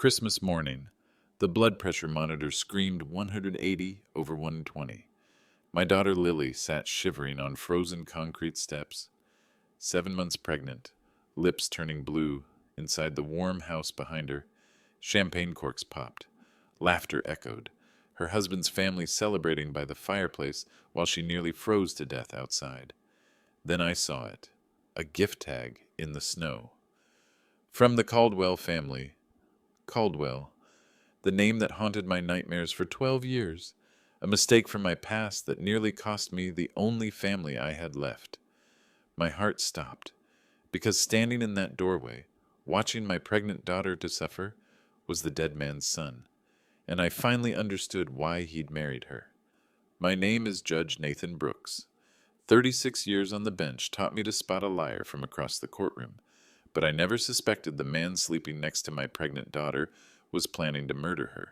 Christmas morning, the blood pressure monitor screamed 180 over 120. My daughter Lily sat shivering on frozen concrete steps, 7 months pregnant, lips turning blue, inside the warm house behind her. Champagne corks popped. Laughter echoed. Her husband's family celebrating by the fireplace while she nearly froze to death outside. Then I saw it. A gift tag in the snow. From the Caldwell family. Caldwell, the name that haunted my nightmares for 12 years. A mistake from my past that nearly cost me the only family I had left. My heart stopped, because standing in that doorway, watching my pregnant daughter to suffer, was the dead man's son, and I finally understood why he'd married her. My name is Judge Nathan Brooks. 36 years on the bench taught me to spot a liar from across the courtroom, but I never suspected the man sleeping next to my pregnant daughter was planning to murder her.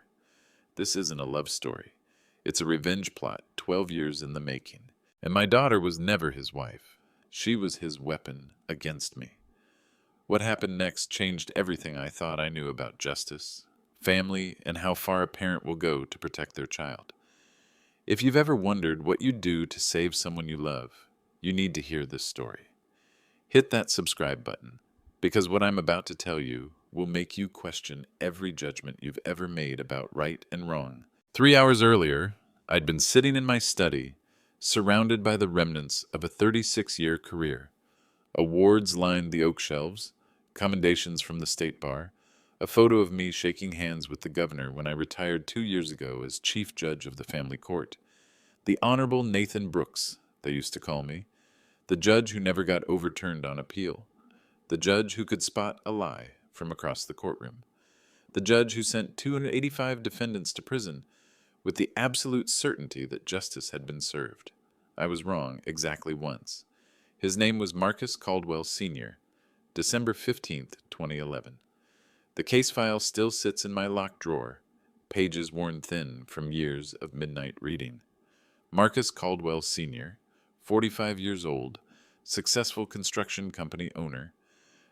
This isn't a love story. It's a revenge plot 12 years in the making. And my daughter was never his wife. She was his weapon against me. What happened next changed everything I thought I knew about justice, family, and how far a parent will go to protect their child. If you've ever wondered what you'd do to save someone you love, you need to hear this story. Hit that subscribe button, because what I'm about to tell you will make you question every judgment you've ever made about right and wrong. 3 hours earlier, I'd been sitting in my study, surrounded by the remnants of a 36-year career. Awards lined the oak shelves, commendations from the state bar, a photo of me shaking hands with the governor when I retired 2 years ago as chief judge of the family court. The Honorable Nathan Brooks, they used to call me, the judge who never got overturned on appeal, the judge who could spot a lie from across the courtroom, the judge who sent 285 defendants to prison with the absolute certainty that justice had been served. I was wrong exactly once. His name was Marcus Caldwell Sr., December 15th, 2011. The case file still sits in my locked drawer, pages worn thin from years of midnight reading. Marcus Caldwell Sr., 45 years old, successful construction company owner,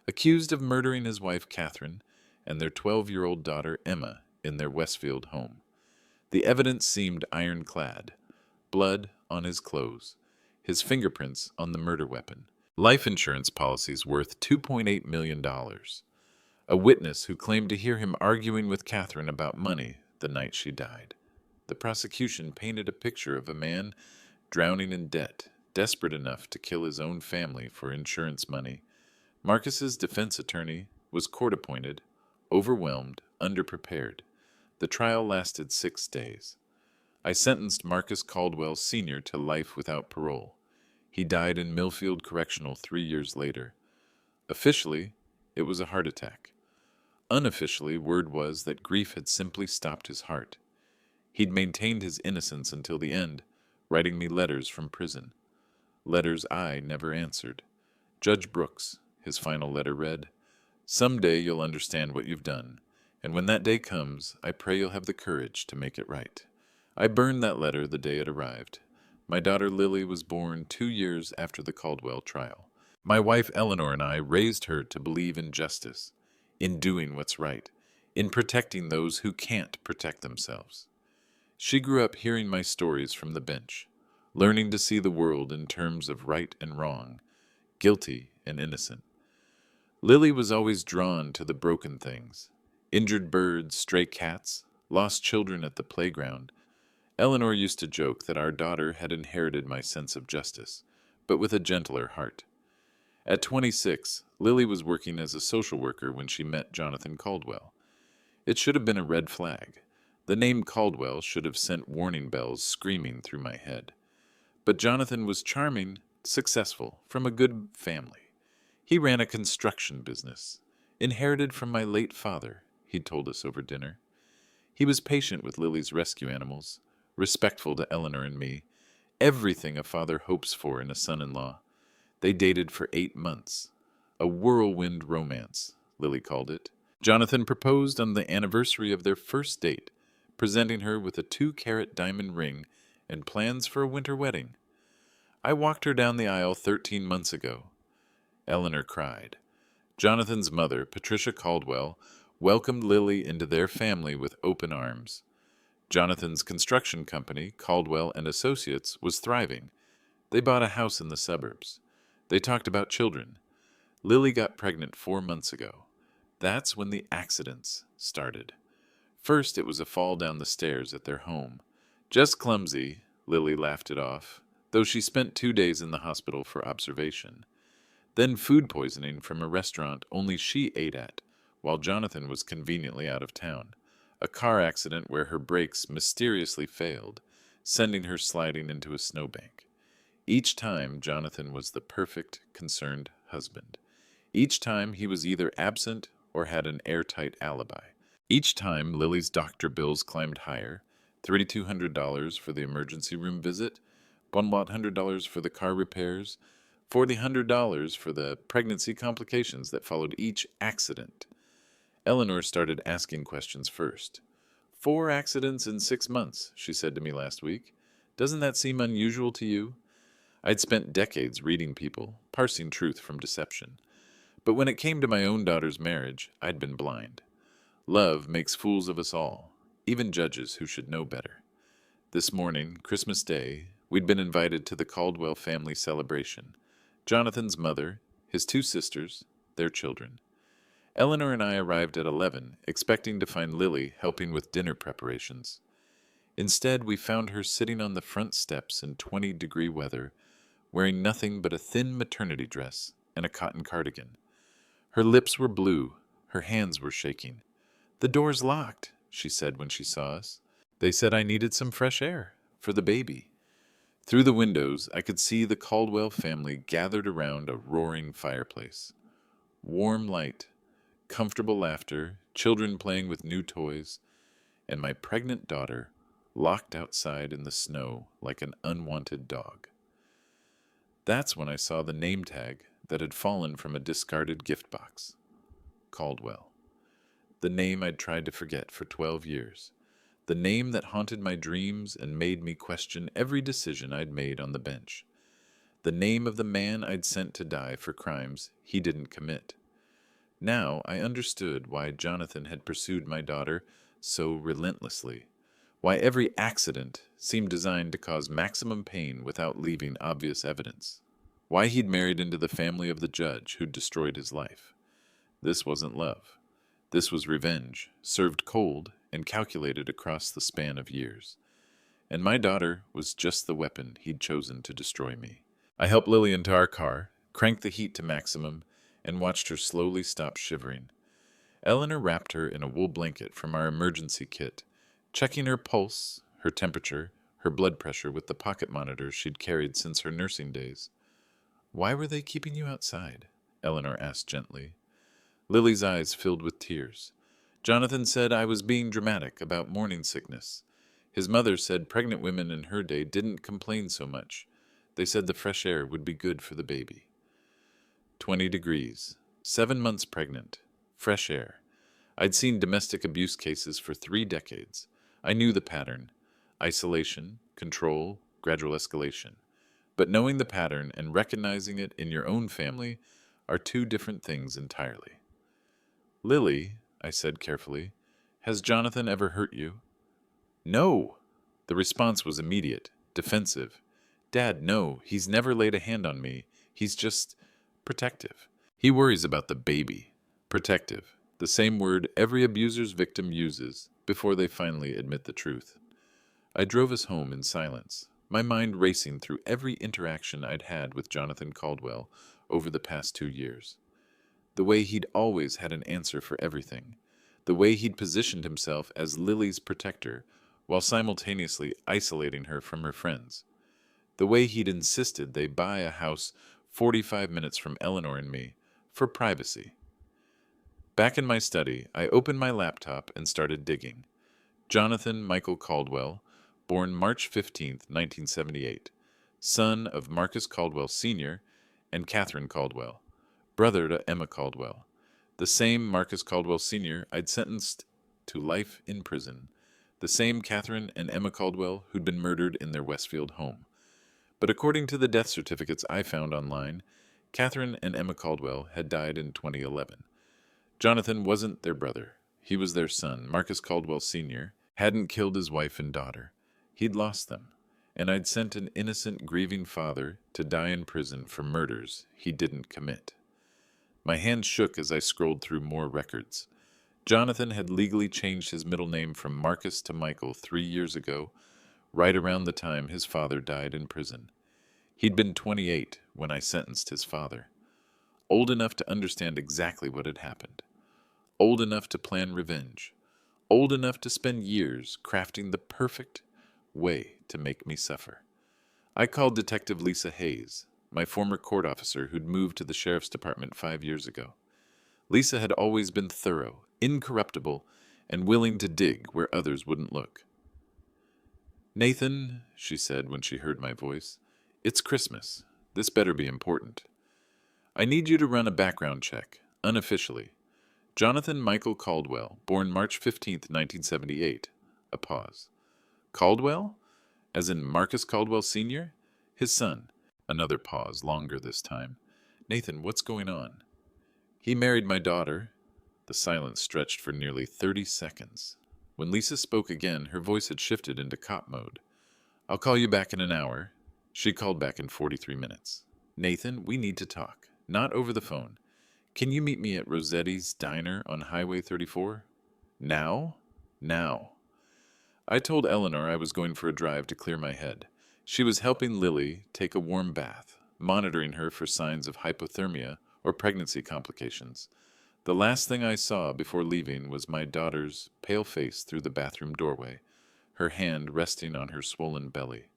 accused of murdering his wife Catherine and their 12-year-old daughter Emma in their Westfield home. The evidence seemed ironclad. Blood on his clothes, his fingerprints on the murder weapon, life insurance policies worth $2.8 million, a witness who claimed to hear him arguing with Catherine about money the night she died. The prosecution painted a picture of a man drowning in debt, desperate enough to kill his own family for insurance money. Marcus's defense attorney was court-appointed, overwhelmed, underprepared. The trial lasted 6 days. I sentenced Marcus Caldwell Sr. to life without parole. He died in Millfield Correctional 3 years later. Officially, it was a heart attack. Unofficially, word was that grief had simply stopped his heart. He'd maintained his innocence until the end, writing me letters from prison. Letters I never answered. Judge Brooks, his final letter read, "Someday you'll understand what you've done. And when that day comes, I pray you'll have the courage to make it right." I burned that letter the day it arrived. My daughter Lily was born 2 years after the Caldwell trial. My wife Eleanor and I raised her to believe in justice, in doing what's right, in protecting those who can't protect themselves. She grew up hearing my stories from the bench, learning to see the world in terms of right and wrong, guilty and innocent. Lily was always drawn to the broken things. Injured birds, stray cats, lost children at the playground. Eleanor used to joke that our daughter had inherited my sense of justice, but with a gentler heart. At 26, Lily was working as a social worker when she met Jonathan Caldwell. It should have been a red flag. The name Caldwell should have sent warning bells screaming through my head. But Jonathan was charming, successful, from a good family. He ran a construction business, inherited from my late father, he told us over dinner. He was patient with Lily's rescue animals, respectful to Eleanor and me, everything a father hopes for in a son-in-law. They dated for 8 months. A whirlwind romance, Lily called it. Jonathan proposed on the anniversary of their first date, presenting her with a 2-carat diamond ring and plans for a winter wedding. I walked her down the aisle 13 months ago. Eleanor cried. Jonathan's mother, Patricia Caldwell, welcomed Lily into their family with open arms. Jonathan's construction company, Caldwell and Associates, was thriving. They bought a house in the suburbs. They talked about children. Lily got pregnant 4 months ago. That's when the accidents started. First, it was a fall down the stairs at their home. Just clumsy, Lily laughed it off, though she spent 2 days in the hospital for observation. Then food poisoning from a restaurant only she ate at, while Jonathan was conveniently out of town. A car accident where her brakes mysteriously failed, sending her sliding into a snowbank. Each time, Jonathan was the perfect, concerned husband. Each time, he was either absent or had an airtight alibi. Each time, Lily's doctor bills climbed higher, $3,200 for the emergency room visit, $100 for the car repairs, $400 for the pregnancy complications that followed each accident. Eleanor started asking questions first. 4 accidents in 6 months, she said to me last week. Doesn't that seem unusual to you? I'd spent decades reading people, parsing truth from deception. But when it came to my own daughter's marriage, I'd been blind. Love makes fools of us all, even judges who should know better. This morning, Christmas Day, we'd been invited to the Caldwell family celebration. Jonathan's mother, his 2 sisters, their children. Eleanor and I arrived at 11, expecting to find Lily helping with dinner preparations. Instead, we found her sitting on the front steps in 20-degree weather, wearing nothing but a thin maternity dress and a cotton cardigan. Her lips were blue, her hands were shaking. "The door's locked," she said when she saw us. "They said I needed some fresh air for the baby." Through the windows, I could see the Caldwell family gathered around a roaring fireplace. Warm light, comfortable laughter, children playing with new toys, and my pregnant daughter locked outside in the snow like an unwanted dog. That's when I saw the name tag that had fallen from a discarded gift box. Caldwell. The name I'd tried to forget for 12 years. The name that haunted my dreams and made me question every decision I'd made on the bench. The name of the man I'd sent to die for crimes he didn't commit. Now I understood why Jonathan had pursued my daughter so relentlessly, why every accident seemed designed to cause maximum pain without leaving obvious evidence, why he'd married into the family of the judge who'd destroyed his life. This wasn't love. This was revenge, served cold and calculated across the span of years. And my daughter was just the weapon he'd chosen to destroy me. I helped Lily into our car, cranked the heat to maximum, and watched her slowly stop shivering. Eleanor wrapped her in a wool blanket from our emergency kit, checking her pulse, her temperature, her blood pressure with the pocket monitors she'd carried since her nursing days. "Why were they keeping you outside?" Eleanor asked gently. Lily's eyes filled with tears. "Jonathan said I was being dramatic about morning sickness. His mother said pregnant women in her day didn't complain so much. They said the fresh air would be good for the baby." 20 degrees, 7 months pregnant, fresh air. I'd seen domestic abuse cases for 3 decades. I knew the pattern: isolation, control, gradual escalation. But knowing the pattern and recognizing it in your own family are 2 different things entirely. "Lily," I said carefully, "has Jonathan ever hurt you?" "No!" The response was immediate, defensive. "Dad, no, he's never laid a hand on me. He's just protective. He worries about the baby." Protective, the same word every abuser's victim uses before they finally admit the truth. I drove us home in silence, my mind racing through every interaction I'd had with Jonathan Caldwell over the past 2 years. The way he'd always had an answer for everything. The way he'd positioned himself as Lily's protector while simultaneously isolating her from her friends. The way he'd insisted they buy a house 45 minutes from Eleanor and me for privacy. Back in my study, I opened my laptop and started digging. Jonathan Michael Caldwell, born March 15, 1978, son of Marcus Caldwell Sr. and Catherine Caldwell, brother to Emma Caldwell, the same Marcus Caldwell Sr. I'd sentenced to life in prison, the same Catherine and Emma Caldwell who'd been murdered in their Westfield home. But according to the death certificates I found online, Catherine and Emma Caldwell had died in 2011. Jonathan wasn't their brother, He was their son, Marcus Caldwell Sr., hadn't killed his wife and daughter. He'd lost them, and I'd sent an innocent, grieving father to die in prison for murders he didn't commit. My hand shook as I scrolled through more records. Jonathan had legally changed his middle name from Marcus to Michael 3 years ago, right around the time his father died in prison. He'd been 28 when I sentenced his father, old enough to understand exactly what had happened, old enough to plan revenge, old enough to spend years crafting the perfect way to make me suffer. I called Detective Lisa Hayes, my former court officer who'd moved to the sheriff's department 5 years ago. Lisa had always been thorough, incorruptible, and willing to dig where others wouldn't look. "Nathan," she said when she heard my voice, "it's Christmas. This better be important. I need you to run a background check, unofficially. Jonathan Michael Caldwell, born March 15th, 1978. A pause. Caldwell? As in Marcus Caldwell Sr.? His son. Another pause, longer this time. Nathan, what's going on? He married my daughter. The silence stretched for nearly 30 seconds. When Lisa spoke again, her voice had shifted into cop mode. I'll call you back in an hour. She called back in 43 minutes. Nathan, we need to talk. Not over the phone. Can you meet me at Rossetti's Diner on Highway 34? Now? Now. I told Eleanor I was going for a drive to clear my head. She was helping Lily take a warm bath, monitoring her for signs of hypothermia or pregnancy complications. The last thing I saw before leaving was my daughter's pale face through the bathroom doorway, her hand resting on her swollen belly.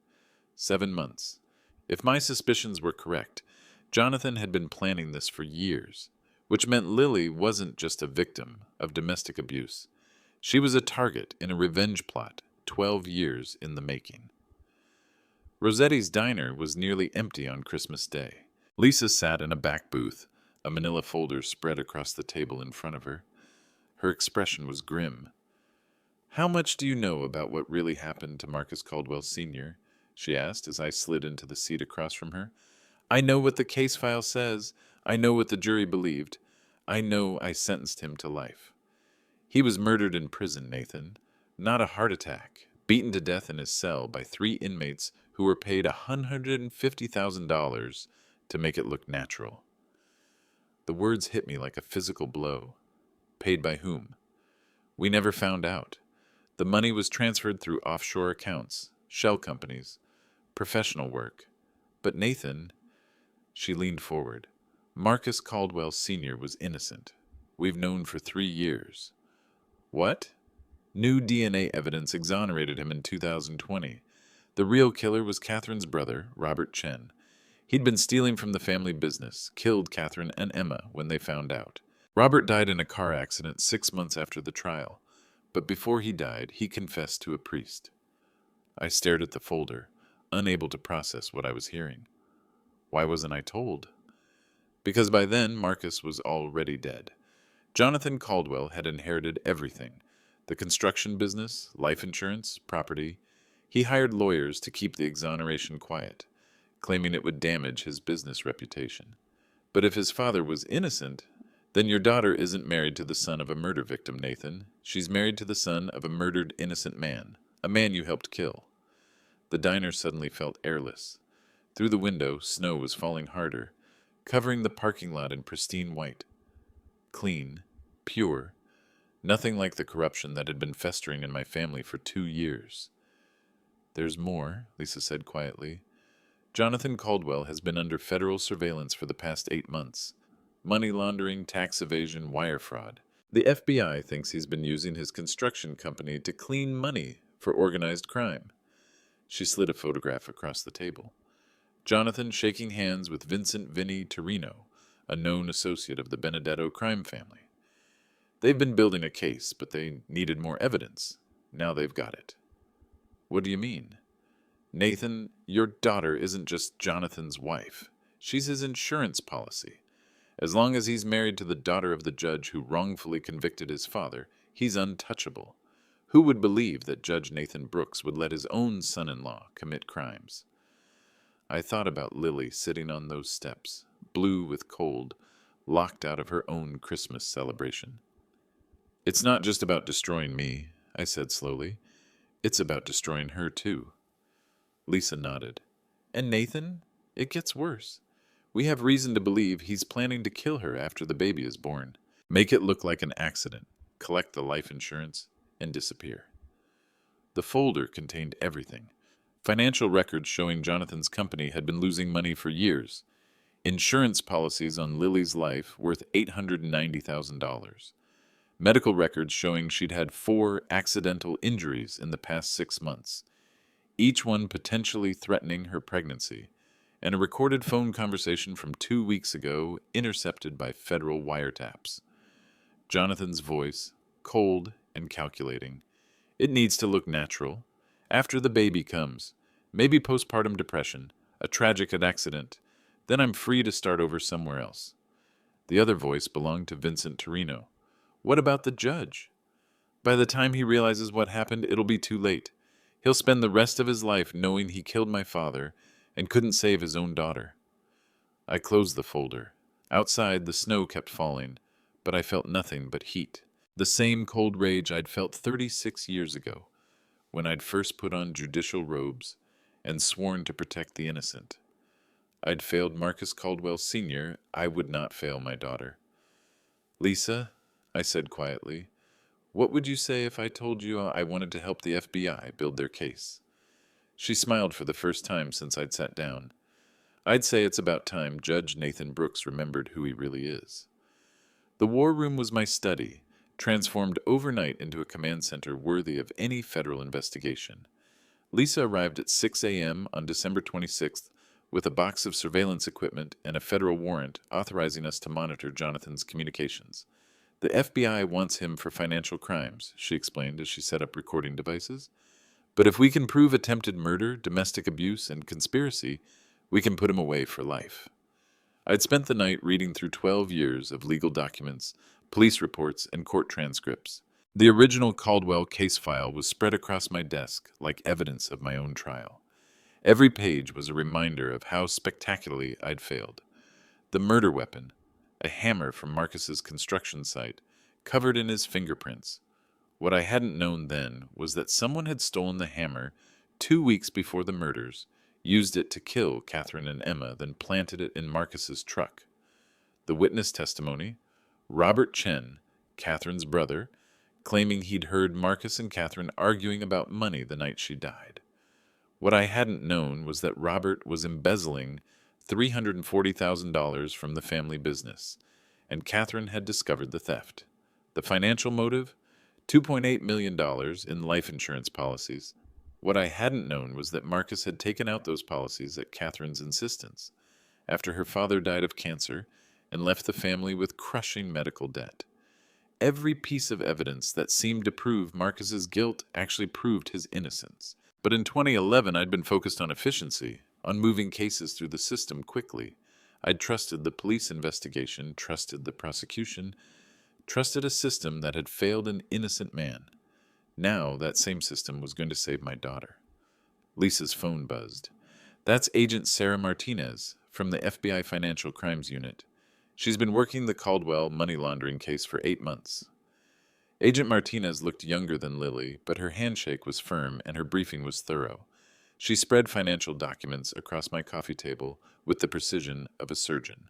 7 months. If my suspicions were correct, Jonathan had been planning this for years, which meant Lily wasn't just a victim of domestic abuse. She was a target in a revenge plot 12 years in the making. Rossetti's Diner was nearly empty on Christmas Day. Lisa sat in a back booth, a manila folder spread across the table in front of her. Her expression was grim. How much do you know about what really happened to Marcus Caldwell Sr.? She asked as I slid into the seat across from her. I know what the case file says. I know what the jury believed. I know I sentenced him to life. He was murdered in prison, Nathan. Not a heart attack. Beaten to death in his cell by 3 inmates who were paid $150,000 to make it look natural. The words hit me like a physical blow. Paid by whom? We never found out. The money was transferred through offshore accounts, shell companies, professional work. But Nathan, she leaned forward. Marcus Caldwell Sr. was innocent. We've known for 3 years. What? New DNA evidence exonerated him in 2020. The real killer was Catherine's brother, Robert Chen. He'd been stealing from the family business, killed Catherine and Emma when they found out. Robert died in a car accident 6 months after the trial, but before he died, he confessed to a priest. I stared at the folder, unable to process what I was hearing. Why wasn't I told? Because by then, Marcus was already dead. Jonathan Caldwell had inherited everything. The construction business, life insurance, property. He hired lawyers to keep the exoneration quiet, claiming it would damage his business reputation. But if his father was innocent, then your daughter isn't married to the son of a murder victim, Nathan. She's married to the son of a murdered innocent man, a man you helped kill. The diner suddenly felt airless. Through the window, snow was falling harder, covering the parking lot in pristine white. Clean, pure, nothing like the corruption that had been festering in my family for 2 years. There's more, Lisa said quietly. Jonathan Caldwell has been under federal surveillance for the past 8 months. Money laundering, tax evasion, wire fraud. The FBI thinks he's been using his construction company to clean money for organized crime. She slid a photograph across the table. Jonathan shaking hands with Vincent Vinnie Torino, a known associate of the Benedetto crime family. They've been building a case, but they needed more evidence. Now they've got it. What do you mean? Nathan, your daughter isn't just Jonathan's wife. She's his insurance policy. As long as he's married to the daughter of the judge who wrongfully convicted his father, he's untouchable. Who would believe that Judge Nathan Brooks would let his own son-in-law commit crimes? I thought about Lily sitting on those steps, blue with cold, locked out of her own Christmas celebration. It's not just about destroying me, I said slowly. It's about destroying her, too. Lisa nodded. And Nathan? It gets worse. We have reason to believe he's planning to kill her after the baby is born. Make it look like an accident, collect the life insurance, and disappear. The folder contained everything. Financial records showing Jonathan's company had been losing money for years. Insurance policies on Lily's life worth $890,000. Medical records showing she'd had 4 accidental injuries in the past 6 months, each one potentially threatening her pregnancy, and a recorded phone conversation from 2 weeks ago intercepted by federal wiretaps. Jonathan's voice, cold and calculating. It needs to look natural. After the baby comes, maybe postpartum depression, a tragic accident, then I'm free to start over somewhere else. The other voice belonged to Vincent Torino. What about the judge? By the time he realizes what happened, it'll be too late. He'll spend the rest of his life knowing he killed my father and couldn't save his own daughter. I closed the folder. Outside, the snow kept falling, but I felt nothing but heat. The same cold rage I'd felt 36 years ago, when I'd first put on judicial robes and sworn to protect the innocent. I'd failed Marcus Caldwell Sr., I would not fail my daughter. Lisa, I said quietly, what would you say if I told you I wanted to help the FBI build their case? She smiled for the first time since I'd sat down. I'd say it's about time Judge Nathan Brooks remembered who he really is. The war room was my study, transformed overnight into a command center worthy of any federal investigation. Lisa arrived at 6 a.m. on December 26th with a box of surveillance equipment and a federal warrant authorizing us to monitor Jonathan's communications. The FBI wants him for financial crimes, she explained as she set up recording devices. But if we can prove attempted murder, domestic abuse, and conspiracy, we can put him away for life. I'd spent the night reading through 12 years of legal documents, police reports, and court transcripts. The original Caldwell case file was spread across my desk like evidence of my own trial. Every page was a reminder of how spectacularly I'd failed. The murder weapon, a hammer from Marcus's construction site, covered in his fingerprints. What I hadn't known then was that someone had stolen the hammer 2 weeks before the murders, used it to kill Catherine and Emma, then planted it in Marcus's truck. The witness testimony, Robert Chen, Catherine's brother, claiming he'd heard Marcus and Catherine arguing about money the night she died. What I hadn't known was that Robert was embezzling $340,000 from the family business, and Catherine had discovered the theft. The financial motive? $2.8 million in life insurance policies. What I hadn't known was that Marcus had taken out those policies at Catherine's insistence, after her father died of cancer and left the family with crushing medical debt. Every piece of evidence that seemed to prove Marcus's guilt actually proved his innocence. But in 2011, I'd been focused on efficiency, on moving cases through the system quickly. I'd trusted the police investigation, trusted the prosecution, trusted a system that had failed an innocent man. Now, that same system was going to save my daughter. Lisa's phone buzzed. That's Agent Sarah Martinez from the FBI Financial Crimes Unit. She's been working the Caldwell money laundering case for 8 months. Agent Martinez looked younger than Lily, but her handshake was firm and her briefing was thorough. She spread financial documents across my coffee table with the precision of a surgeon.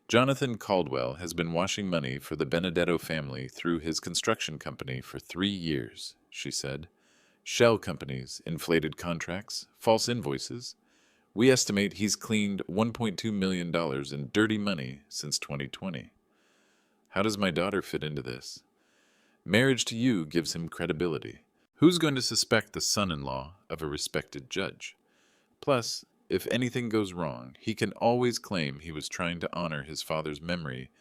Jonathan Caldwell has been washing money for the Benedetto family through his construction company for 3 years, she said. Shell companies, inflated contracts, false invoices. We estimate he's cleaned $1.2 million in dirty money since 2020. How does my daughter fit into this? Marriage to you gives him credibility. Who's going to suspect the son-in-law of a respected judge? Plus, if anything goes wrong, he can always claim he was trying to honor his father's memory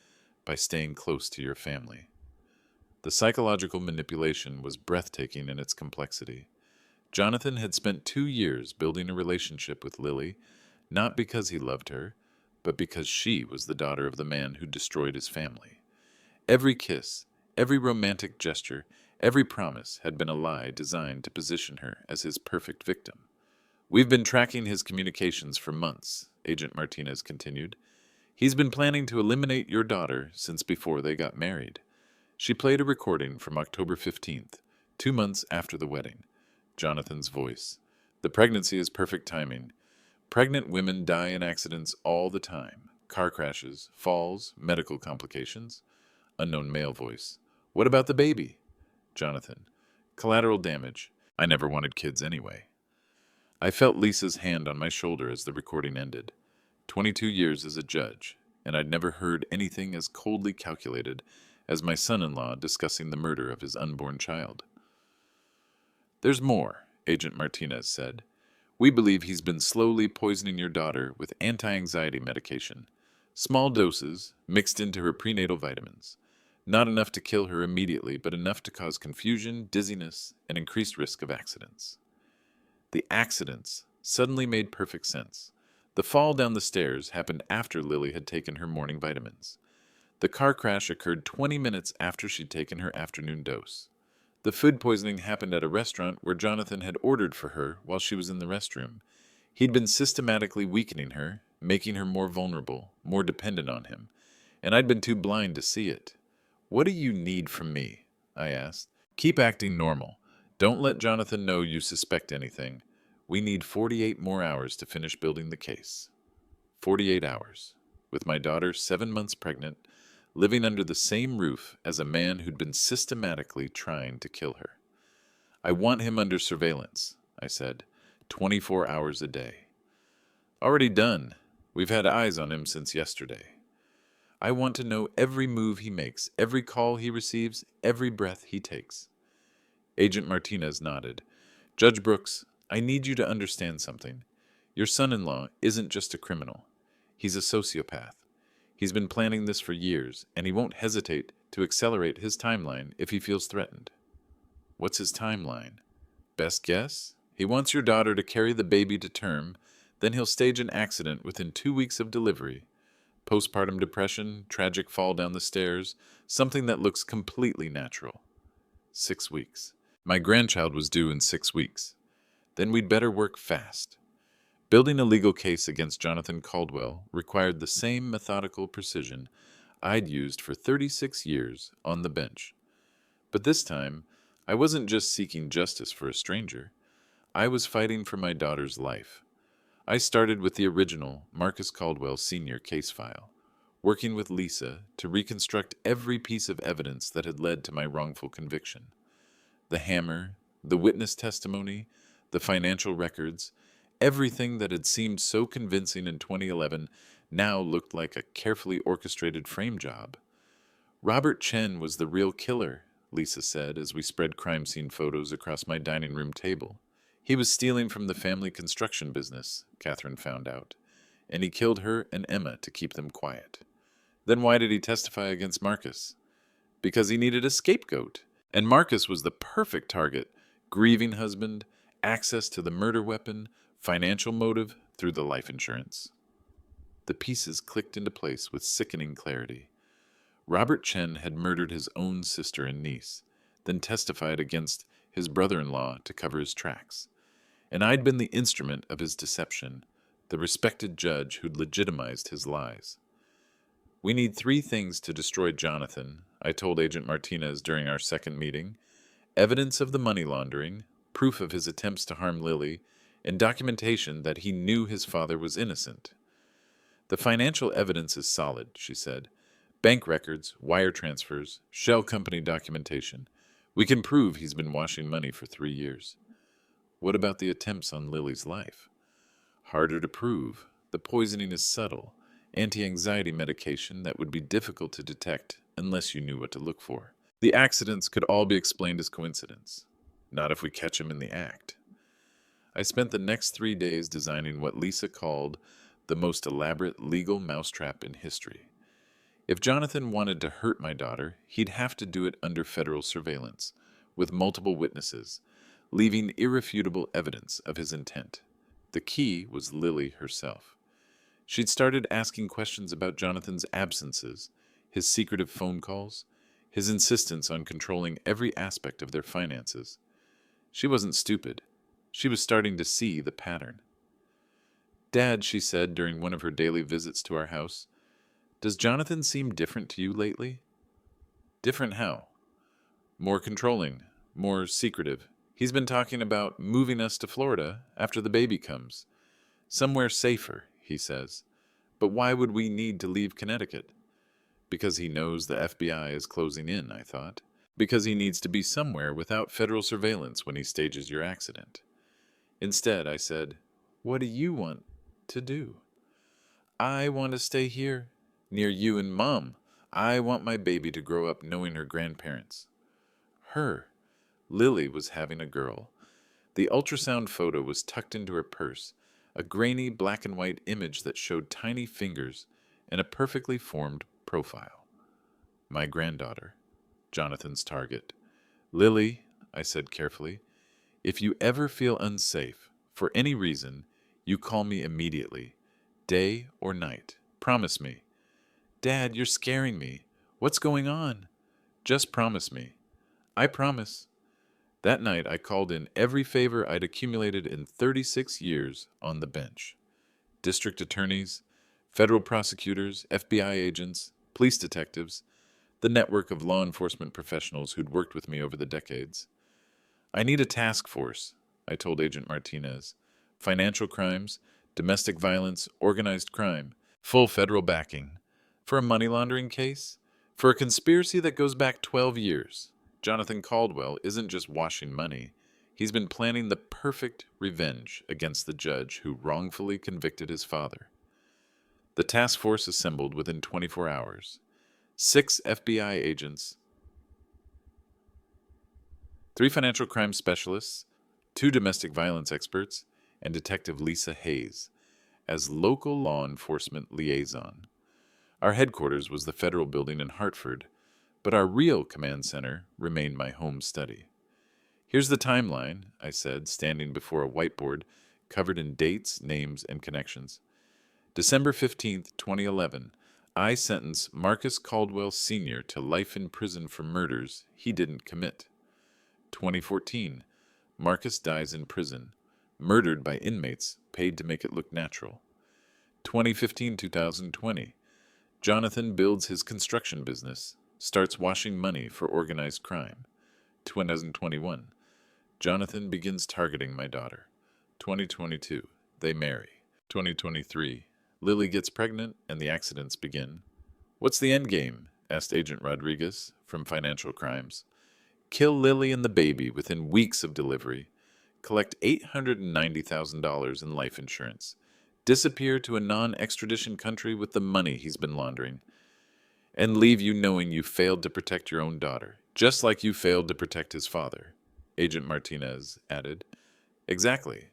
by staying close to your family. The psychological manipulation was breathtaking in its complexity. Jonathan had spent 2 years building a relationship with Lily, not because he loved her, but because she was the daughter of the man who destroyed his family. Every kiss, every romantic gesture, every promise had been a lie designed to position her as his perfect victim. We've been tracking his communications for months, Agent Martinez continued. He's been planning to eliminate your daughter since before they got married. She played a recording from October 15th, 2 months after the wedding. Jonathan's voice. The pregnancy is perfect timing. Pregnant women die in accidents all the time. Car crashes, falls, medical complications. Unknown male voice. What about the baby? Jonathan. Collateral damage. I never wanted kids anyway. I felt Lisa's hand on my shoulder as the recording ended. 22 years as a judge, and I'd never heard anything as coldly calculated as my son-in-law discussing the murder of his unborn child. There's more, Agent Martinez said. We believe he's been slowly poisoning your daughter with anti-anxiety medication. Small doses, mixed into her prenatal vitamins. Not enough to kill her immediately, but enough to cause confusion, dizziness, and increased risk of accidents. The accidents suddenly made perfect sense. The fall down the stairs happened after Lily had taken her morning vitamins. The car crash occurred 20 minutes after she'd taken her afternoon dose. The food poisoning happened at a restaurant where Jonathan had ordered for her while she was in the restroom. He'd been systematically weakening her, making her more vulnerable, more dependent on him, and I'd been too blind to see it. What do you need from me? I asked. Keep acting normal. Don't let Jonathan know you suspect anything. We need 48 more hours to finish building the case. 48 hours. With my daughter 7 months pregnant, living under the same roof as a man who'd been systematically trying to kill her. I want him under surveillance, I said, 24 hours a day. Already done. We've had eyes on him since yesterday. I want to know every move he makes, every call he receives, every breath he takes. Agent Martinez nodded. Judge Brooks, I need you to understand something. Your son-in-law isn't just a criminal. He's a sociopath. He's been planning this for years, and he won't hesitate to accelerate his timeline if he feels threatened. What's his timeline? Best guess? He wants your daughter to carry the baby to term, then he'll stage an accident within 2 weeks of delivery. Postpartum depression, tragic fall down the stairs, something that looks completely natural. 6 weeks. My grandchild was due in 6 weeks. Then we'd better work fast. Building a legal case against Jonathan Caldwell required the same methodical precision I'd used for 36 years on the bench. But this time, I wasn't just seeking justice for a stranger. I was fighting for my daughter's life. I started with the original Marcus Caldwell Sr. case file, working with Lisa to reconstruct every piece of evidence that had led to my wrongful conviction. The hammer, the witness testimony, the financial records, everything that had seemed so convincing in 2011 now looked like a carefully orchestrated frame job. Robert Chen was the real killer, Lisa said as we spread crime scene photos across my dining room table. He was stealing from the family construction business, Catherine found out, and he killed her and Emma to keep them quiet. Then why did he testify against Marcus? Because he needed a scapegoat, and Marcus was the perfect target: grieving husband, access to the murder weapon, financial motive through the life insurance. The pieces clicked into place with sickening clarity. Robert Chen had murdered his own sister and niece, then testified against his brother-in-law to cover his tracks. And I'd been the instrument of his deception, the respected judge who'd legitimized his lies. We need 3 things to destroy Jonathan, I told Agent Martinez during our second meeting: evidence of the money laundering, proof of his attempts to harm Lily, and documentation that he knew his father was innocent. The financial evidence is solid, she said. Bank records, wire transfers, shell company documentation. We can prove he's been washing money for 3 years. What about the attempts on Lily's life? Harder to prove. The poisoning is subtle. Anti-anxiety medication that would be difficult to detect unless you knew what to look for. The accidents could all be explained as coincidence. Not if we catch him in the act. I spent the next 3 days designing what Lisa called the most elaborate legal mousetrap in history. If Jonathan wanted to hurt my daughter, he'd have to do it under federal surveillance, with multiple witnesses, leaving irrefutable evidence of his intent. The key was Lily herself. She'd started asking questions about Jonathan's absences, his secretive phone calls, his insistence on controlling every aspect of their finances. She wasn't stupid. She was starting to see the pattern. Dad, she said during one of her daily visits to our house, does Jonathan seem different to you lately? Different how? More controlling, more secretive. He's been talking about moving us to Florida after the baby comes. Somewhere safer, he says. But why would we need to leave Connecticut? Because he knows the FBI is closing in, I thought. Because he needs to be somewhere without federal surveillance when he stages your accident. Instead, I said, "What do you want to do?" "I want to stay here, near you and Mom. I want my baby to grow up knowing her grandparents." Her. Lily was having a girl. The ultrasound photo was tucked into her purse, a grainy black and white image that showed tiny fingers and a perfectly formed profile. My granddaughter, Jonathan's target. "Lily," I said carefully, "if you ever feel unsafe, for any reason, you call me immediately, day or night. Promise me." "Dad, you're scaring me. What's going on?" "Just promise me." "I promise." That night, I called in every favor I'd accumulated in 36 years on the bench. District attorneys, federal prosecutors, FBI agents, police detectives, the network of law enforcement professionals who'd worked with me over the decades. "I need a task force," I told Agent Martinez. "Financial crimes, domestic violence, organized crime, full federal backing. For a money laundering case? For a conspiracy that goes back 12 years. Jonathan Caldwell isn't just washing money. He's been planning the perfect revenge against the judge who wrongfully convicted his father." The task force assembled within 24 hours. 6 FBI agents, 3 financial crime specialists, 2 domestic violence experts, and Detective Lisa Hayes as local law enforcement liaison. Our headquarters was the federal building in Hartford, but our real command center remained my home study. "Here's the timeline," I said, standing before a whiteboard covered in dates, names, and connections. "December 15th, 2011, I sentence Marcus Caldwell Sr. to life in prison for murders he didn't commit. 2014, Marcus dies in prison, murdered by inmates paid to make it look natural. 2015-2020, Jonathan builds his construction business, starts washing money for organized crime. 2021, Jonathan begins targeting my daughter. 2022, they marry. 2023, Lily gets pregnant and the accidents begin." "What's the end game?" asked Agent Rodriguez from Financial Crimes. "Kill Lily and the baby within weeks of delivery. Collect $890,000 in life insurance. Disappear to a non-extradition country with the money he's been laundering. And leave you knowing you failed to protect your own daughter, just like you failed to protect his father," Agent Martinez added. "Exactly."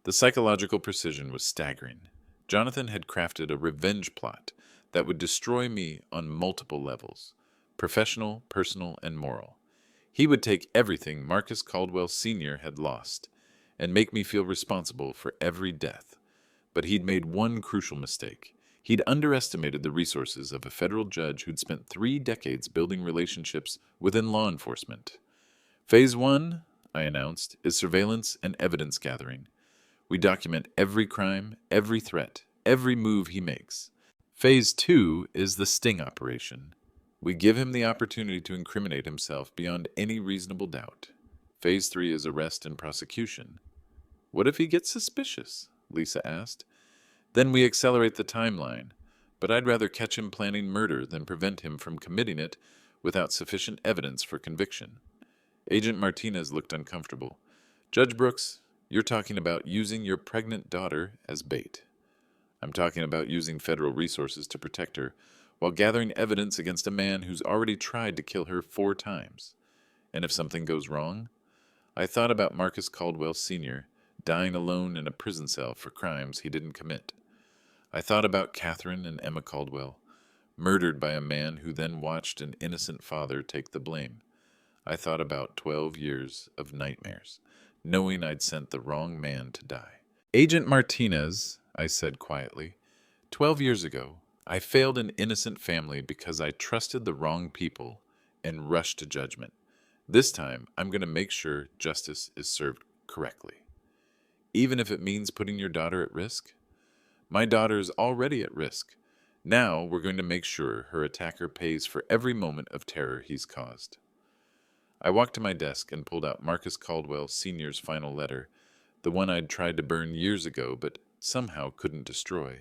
The psychological precision was staggering. Jonathan had crafted a revenge plot that would destroy me on multiple levels: professional, personal, and moral. He would take everything Marcus Caldwell Sr. had lost and make me feel responsible for every death. But he'd made one crucial mistake. He'd underestimated the resources of a federal judge who'd spent 3 decades building relationships within law enforcement. "Phase 1, I announced, is surveillance and evidence gathering. We document every crime, every threat, every move he makes. Phase 2 is the sting operation. We give him the opportunity to incriminate himself beyond any reasonable doubt. Phase 3 is arrest and prosecution." "What if he gets suspicious?" Lisa asked. "Then we accelerate the timeline, but I'd rather catch him planning murder than prevent him from committing it without sufficient evidence for conviction." Agent Martinez looked uncomfortable. "Judge Brooks, you're talking about using your pregnant daughter as bait." "I'm talking about using federal resources to protect her while gathering evidence against a man who's already tried to kill her 4 times. And if something goes wrong?" I thought about Marcus Caldwell Sr. dying alone in a prison cell for crimes he didn't commit. I thought about Catherine and Emma Caldwell, murdered by a man who then watched an innocent father take the blame. I thought about 12 years of nightmares, knowing I'd sent the wrong man to die. "Agent Martinez," I said quietly, 12 years ago, I failed an innocent family because I trusted the wrong people and rushed to judgment. This time, I'm going to make sure justice is served correctly. Even if it means putting your daughter at risk? My daughter is already at risk. Now we're going to make sure her attacker pays for every moment of terror he's caused." I walked to my desk and pulled out Marcus Caldwell Sr.'s final letter, the one I'd tried to burn years ago but somehow couldn't destroy.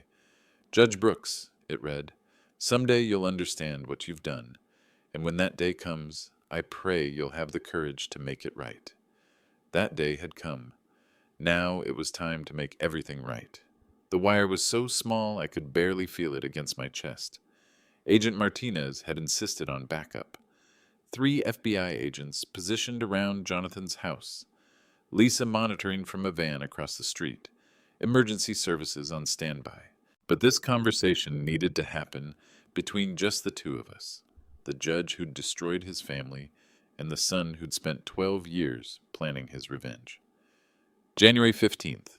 Judge Brooks, it read, someday you'll understand what you've done, and when that day comes, I pray you'll have the courage to make it right. That day had come. Now it was time to make everything right. The wire was so small I could barely feel it against my chest. Agent Martinez had insisted on backup. 3 FBI agents positioned around Jonathan's house. Lisa monitoring from a van across the street. Emergency services on standby. But this conversation needed to happen between just the two of us. The judge who'd destroyed his family and the son who'd spent 12 years planning his revenge. January 15th.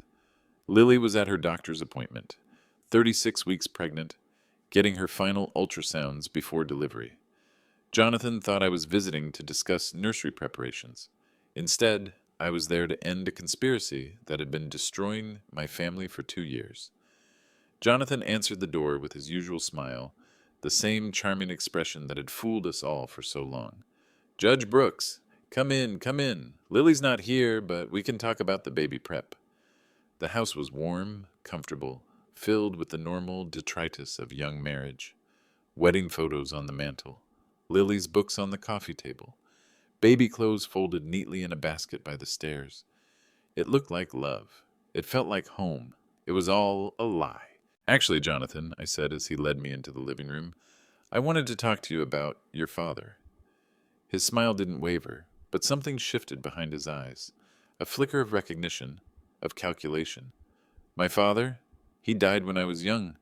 Lily was at her doctor's appointment, 36 weeks pregnant, getting her final ultrasounds before delivery. Jonathan thought I was visiting to discuss nursery preparations. Instead, I was there to end a conspiracy that had been destroying my family for 2 years. Jonathan answered the door with his usual smile, the same charming expression that had fooled us all for so long. Judge Brooks, come in, come in. Lily's not here, but we can talk about the baby prep. The house was warm, comfortable, filled with the normal detritus of young marriage. Wedding photos on the mantel, Lily's books on the coffee table, baby clothes folded neatly in a basket by the stairs. It looked like love. It felt like home. It was all a lie. Actually, Jonathan, I said as he led me into the living room, I wanted to talk to you about your father. His smile didn't waver, but something shifted behind his eyes. A flicker of recognition, of calculation. My father? He died when I was young.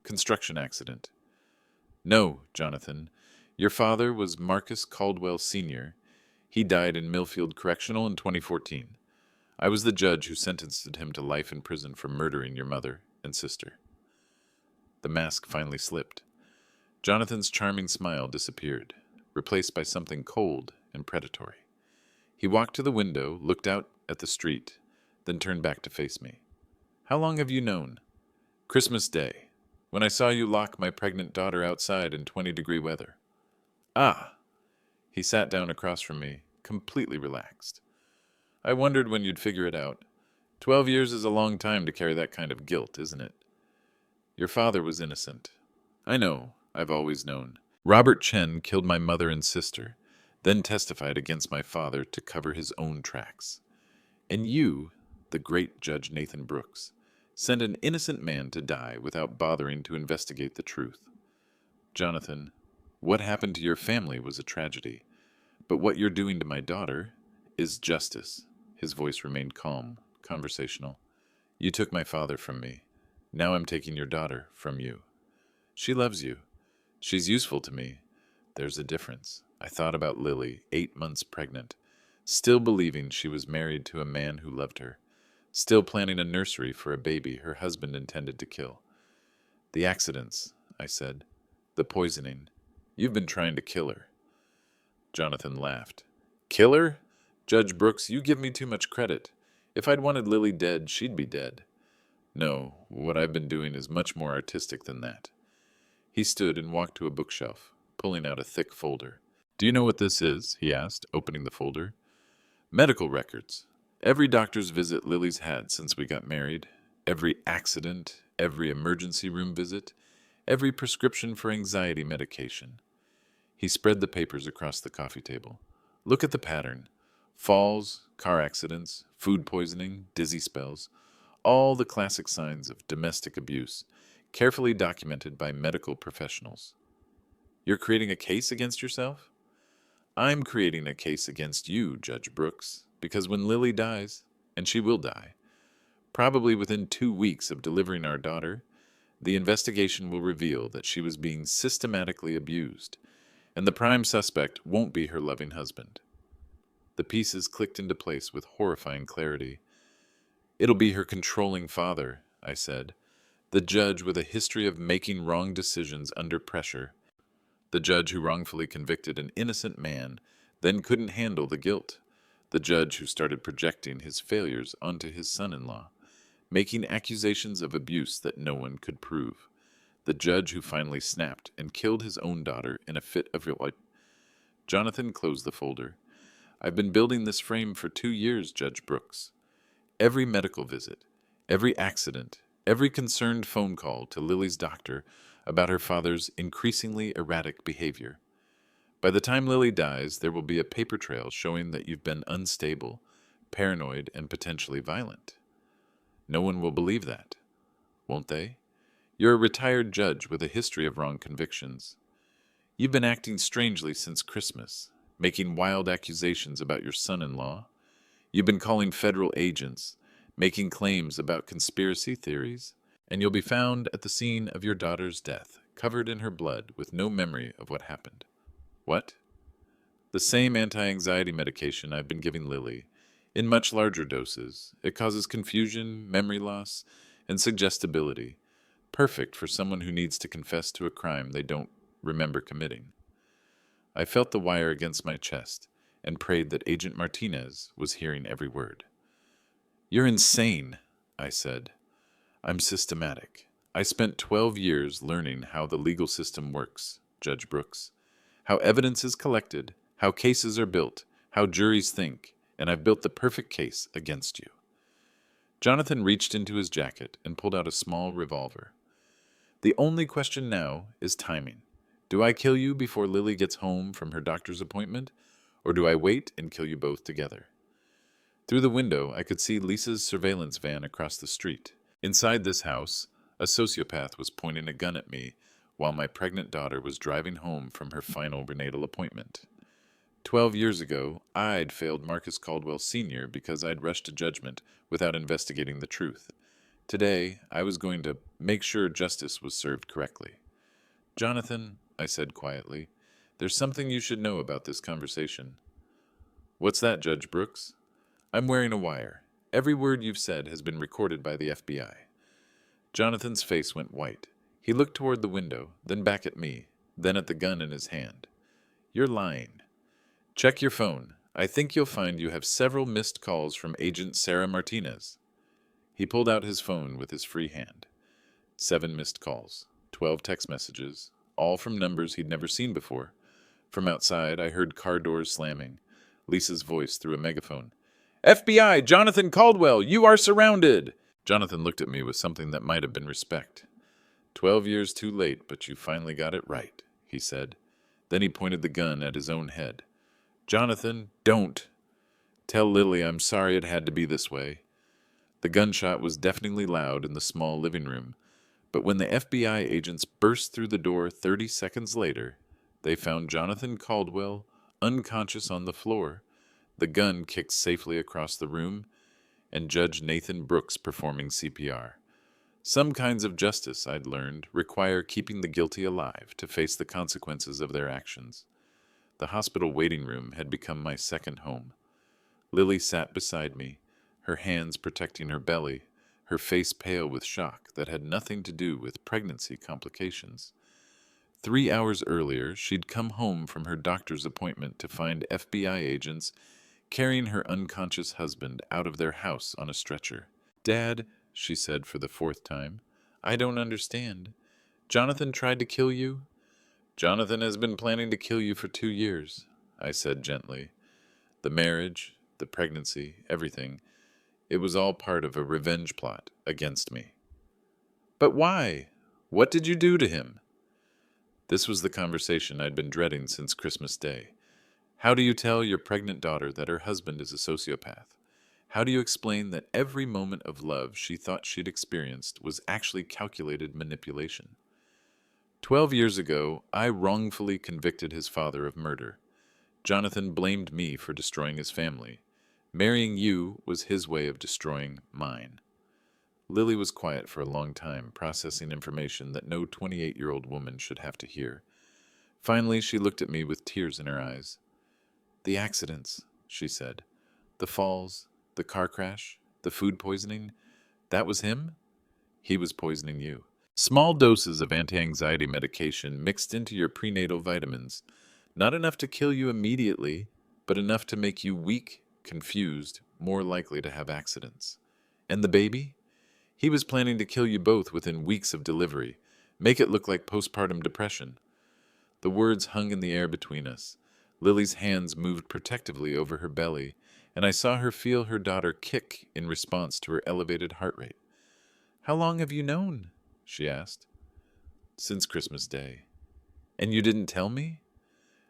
Construction accident. No, Jonathan. Your father was Marcus Caldwell Sr. He died in Millfield Correctional in 2014. I was the judge who sentenced him to life in prison for murdering your mother and sister. The mask finally slipped. Jonathan's charming smile disappeared, replaced by something cold and predatory. He walked to the window, looked out at the street, then turned back to face me. How long have you known? Christmas Day, when I saw you lock my pregnant daughter outside in 20-degree weather. Ah! He sat down across from me, completely relaxed. I wondered when you'd figure it out. 12 years is a long time to carry that kind of guilt, isn't it? Your father was innocent. I know, I've always known. Robert Chen killed my mother and sister, then testified against my father to cover his own tracks. And you, the great Judge Nathan Brooks, sent an innocent man to die without bothering to investigate the truth. Jonathan, what happened to your family was a tragedy, but what you're doing to my daughter is justice. His voice remained calm, conversational. You took my father from me. Now I'm taking your daughter from you. She loves you. She's useful to me. There's a difference. I thought about Lily, 8 months pregnant, still believing she was married to a man who loved her, still planning a nursery for a baby her husband intended to kill. The accidents, I said. The poisoning. You've been trying to kill her. Jonathan laughed. Kill her? Judge Brooks, you give me too much credit. If I'd wanted Lily dead, she'd be dead. No, what I've been doing is much more artistic than that. He stood and walked to a bookshelf, pulling out a thick folder. Do you know what this is? He asked, opening the folder. Medical records. Every doctor's visit Lily's had since we got married. Every accident, every emergency room visit, every prescription for anxiety medication. He spread the papers across the coffee table. Look at the pattern. Falls, car accidents, food poisoning, dizzy spells. All the classic signs of domestic abuse, carefully documented by medical professionals. You're creating a case against yourself? I'm creating a case against you, Judge Brooks, because when Lily dies, and she will die, probably within 2 weeks of delivering our daughter, the investigation will reveal that she was being systematically abused, and the prime suspect won't be her loving husband. The pieces clicked into place with horrifying clarity. It'll be her controlling father, I said, the judge with a history of making wrong decisions under pressure, the judge who wrongfully convicted an innocent man, then couldn't handle the guilt, the judge who started projecting his failures onto his son-in-law, making accusations of abuse that no one could prove, the judge who finally snapped and killed his own daughter in a fit of... Jonathan closed the folder. I've been building this frame for 2 years, Judge Brooks. Every medical visit, every accident, every concerned phone call to Lily's doctor about her father's increasingly erratic behavior. By the time Lily dies, there will be a paper trail showing that you've been unstable, paranoid, and potentially violent. No one will believe that, won't they? You're a retired judge with a history of wrong convictions. You've been acting strangely since Christmas, making wild accusations about your son-in-law. You've been calling federal agents, making claims about conspiracy theories, and you'll be found at the scene of your daughter's death, covered in her blood with no memory of what happened. What? The same anti-anxiety medication I've been giving Lily, in much larger doses. It causes confusion, memory loss, and suggestibility, perfect for someone who needs to confess to a crime they don't remember committing. I felt the wire against my chest and prayed that Agent Martinez was hearing every word. "You're insane," I said. "I'm systematic. I spent 12 years learning how the legal system works, Judge Brooks. How evidence is collected, how cases are built, how juries think, and I've built the perfect case against you." Jonathan reached into his jacket and pulled out a small revolver. "The only question now is timing. Do I kill you before Lily gets home from her doctor's appointment, or do I wait and kill you both together?" Through the window, I could see Lisa's surveillance van across the street. Inside this house, a sociopath was pointing a gun at me while my pregnant daughter was driving home from her final prenatal appointment. 12 years ago, I'd failed Marcus Caldwell Sr. because I'd rushed to judgment without investigating the truth. Today, I was going to make sure justice was served correctly. "Jonathan," I said quietly, "there's something you should know about this conversation." "What's that, Judge Brooks?" "I'm wearing a wire. Every word you've said has been recorded by the FBI. Jonathan's face went white. He looked toward the window, then back at me, then at the gun in his hand. "You're lying. Check your phone. I think you'll find you have several missed calls from Agent Sarah Martinez." He pulled out his phone with his free hand. 7 missed calls, 12 text messages, all from numbers he'd never seen before. From outside, I heard car doors slamming. Lisa's voice through a megaphone. "FBI, Jonathan Caldwell, you are surrounded!" Jonathan looked at me with something that might have been respect. 12 years too late, but you finally got it right," he said. Then he pointed the gun at his own head. "Jonathan, don't! Tell Lily I'm sorry it had to be this way." The gunshot was deafeningly loud in the small living room, but when the FBI agents burst through the door 30 seconds later, they found Jonathan Caldwell unconscious on the floor, the gun kicked safely across the room, and Judge Nathan Brooks performing CPR. Some kinds of justice, I'd learned, require keeping the guilty alive to face the consequences of their actions. The hospital waiting room had become my second home. Lily sat beside me, her hands protecting her belly, her face pale with shock that had nothing to do with pregnancy complications. 3 hours earlier, she'd come home from her doctor's appointment to find FBI agents carrying her unconscious husband out of their house on a stretcher. "Dad," she said for the 4th time, "I don't understand. Jonathan tried to kill you?" "Jonathan has been planning to kill you for 2 years," I said gently. "The marriage, the pregnancy, everything. It was all part of a revenge plot against me." "But why? What did you do to him?" This was the conversation I'd been dreading since Christmas Day. How do you tell your pregnant daughter that her husband is a sociopath? How do you explain that every moment of love she thought she'd experienced was actually calculated manipulation? 12 years ago, I wrongfully convicted his father of murder. Jonathan blamed me for destroying his family. Marrying you was his way of destroying mine. Lily was quiet for a long time, processing information that no 28-year-old woman should have to hear. Finally, she looked at me with tears in her eyes. "The accidents," she said. "The falls, the car crash, the food poisoning. That was him? He was poisoning you. Small doses of anti-anxiety medication mixed into your prenatal vitamins. Not enough to kill you immediately, but enough to make you weak, confused, more likely to have accidents. And the baby? He was planning to kill you both within weeks of delivery, make it look like postpartum depression." The words hung in the air between us. Lily's hands moved protectively over her belly, and I saw her feel her daughter kick in response to her elevated heart rate. "How long have you known?" she asked. "Since Christmas Day." "And you didn't tell me?"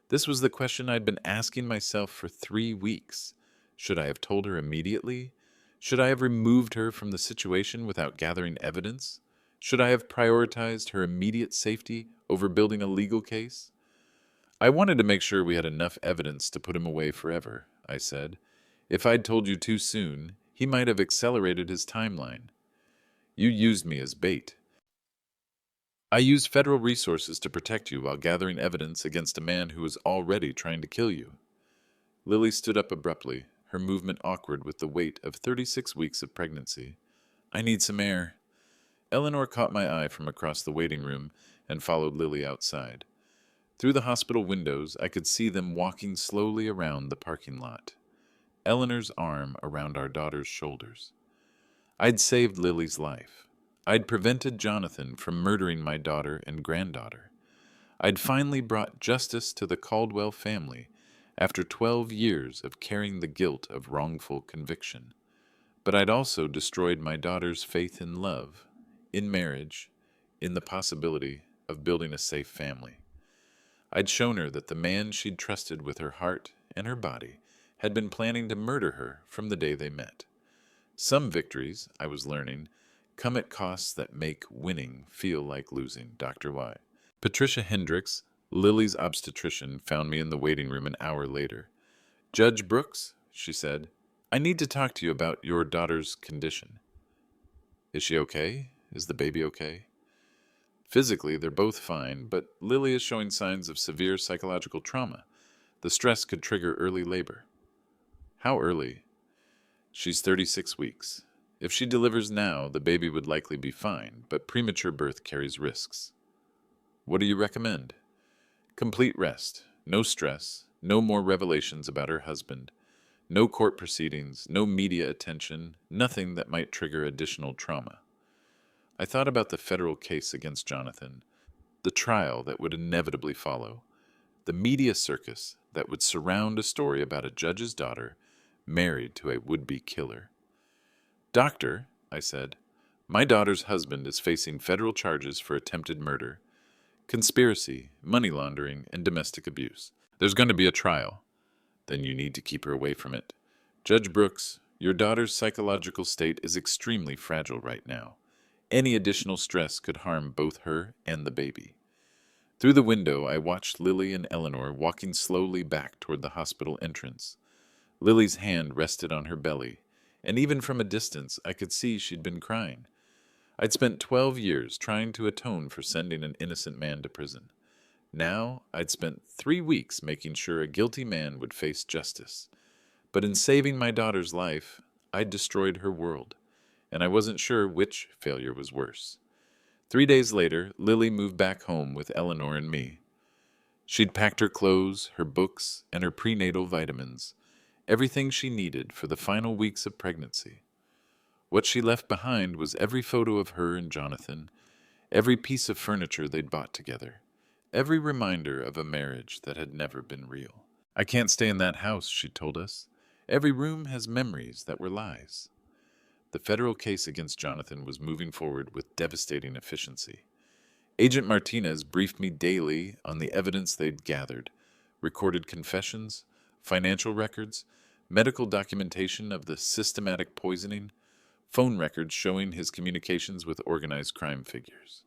This was the question I'd been asking myself for 3 weeks. Should I have told her immediately? Should I have removed her from the situation without gathering evidence? Should I have prioritized her immediate safety over building a legal case? "I wanted to make sure we had enough evidence to put him away forever," I said. "If I'd told you too soon, he might have accelerated his timeline. You used me as bait. I used federal resources to protect you while gathering evidence against a man who was already trying to kill you." Lily stood up abruptly, her movement awkward with the weight of 36 weeks of pregnancy. "I need some air." Eleanor caught my eye from across the waiting room and followed Lily outside. Through the hospital windows, I could see them walking slowly around the parking lot, Eleanor's arm around our daughter's shoulders. I'd saved Lily's life. I'd prevented Jonathan from murdering my daughter and granddaughter. I'd finally brought justice to the Caldwell family after 12 years of carrying the guilt of wrongful conviction. But I'd also destroyed my daughter's faith in love, in marriage, in the possibility of building a safe family. I'd shown her that the man she'd trusted with her heart and her body had been planning to murder her from the day they met. Some victories, I was learning, come at costs that make winning feel like losing. Dr. Y. Patricia Hendricks, Lily's obstetrician, found me in the waiting room an hour later. "Judge Brooks," she said, "I need to talk to you about your daughter's condition." "Is she okay? Is the baby okay?" "Physically, they're both fine, but Lily is showing signs of severe psychological trauma. The stress could trigger early labor." "How early?" "She's 36 weeks. If she delivers now, the baby would likely be fine, but premature birth carries risks." "What do you recommend?" "Complete rest. No stress. No more revelations about her husband. No court proceedings. No media attention. Nothing that might trigger additional trauma." I thought about the federal case against Jonathan, the trial that would inevitably follow, the media circus that would surround a story about a judge's daughter married to a would-be killer. "Doctor," I said, "my daughter's husband is facing federal charges for attempted murder, conspiracy, money laundering, and domestic abuse. There's going to be a trial. Then you need to keep her away from it. Judge Brooks, your daughter's psychological state is extremely fragile right now. Any additional stress could harm both her and the baby." Through the window, I watched Lily and Eleanor walking slowly back toward the hospital entrance. Lily's hand rested on her belly, and even from a distance, I could see she'd been crying. I'd spent 12 years trying to atone for sending an innocent man to prison. Now, I'd spent 3 weeks making sure a guilty man would face justice. But in saving my daughter's life, I'd destroyed her world, and I wasn't sure which failure was worse. 3 days later, Lily moved back home with Eleanor and me. She'd packed her clothes, her books, and her prenatal vitamins, everything she needed for the final weeks of pregnancy. What she left behind was every photo of her and Jonathan, every piece of furniture they'd bought together, every reminder of a marriage that had never been real. "I can't stay in that house," she told us. "Every room has memories that were lies." The federal case against Jonathan was moving forward with devastating efficiency. Agent Martinez briefed me daily on the evidence they'd gathered, recorded confessions, financial records, medical documentation of the systematic poisoning, phone records showing his communications with organized crime figures.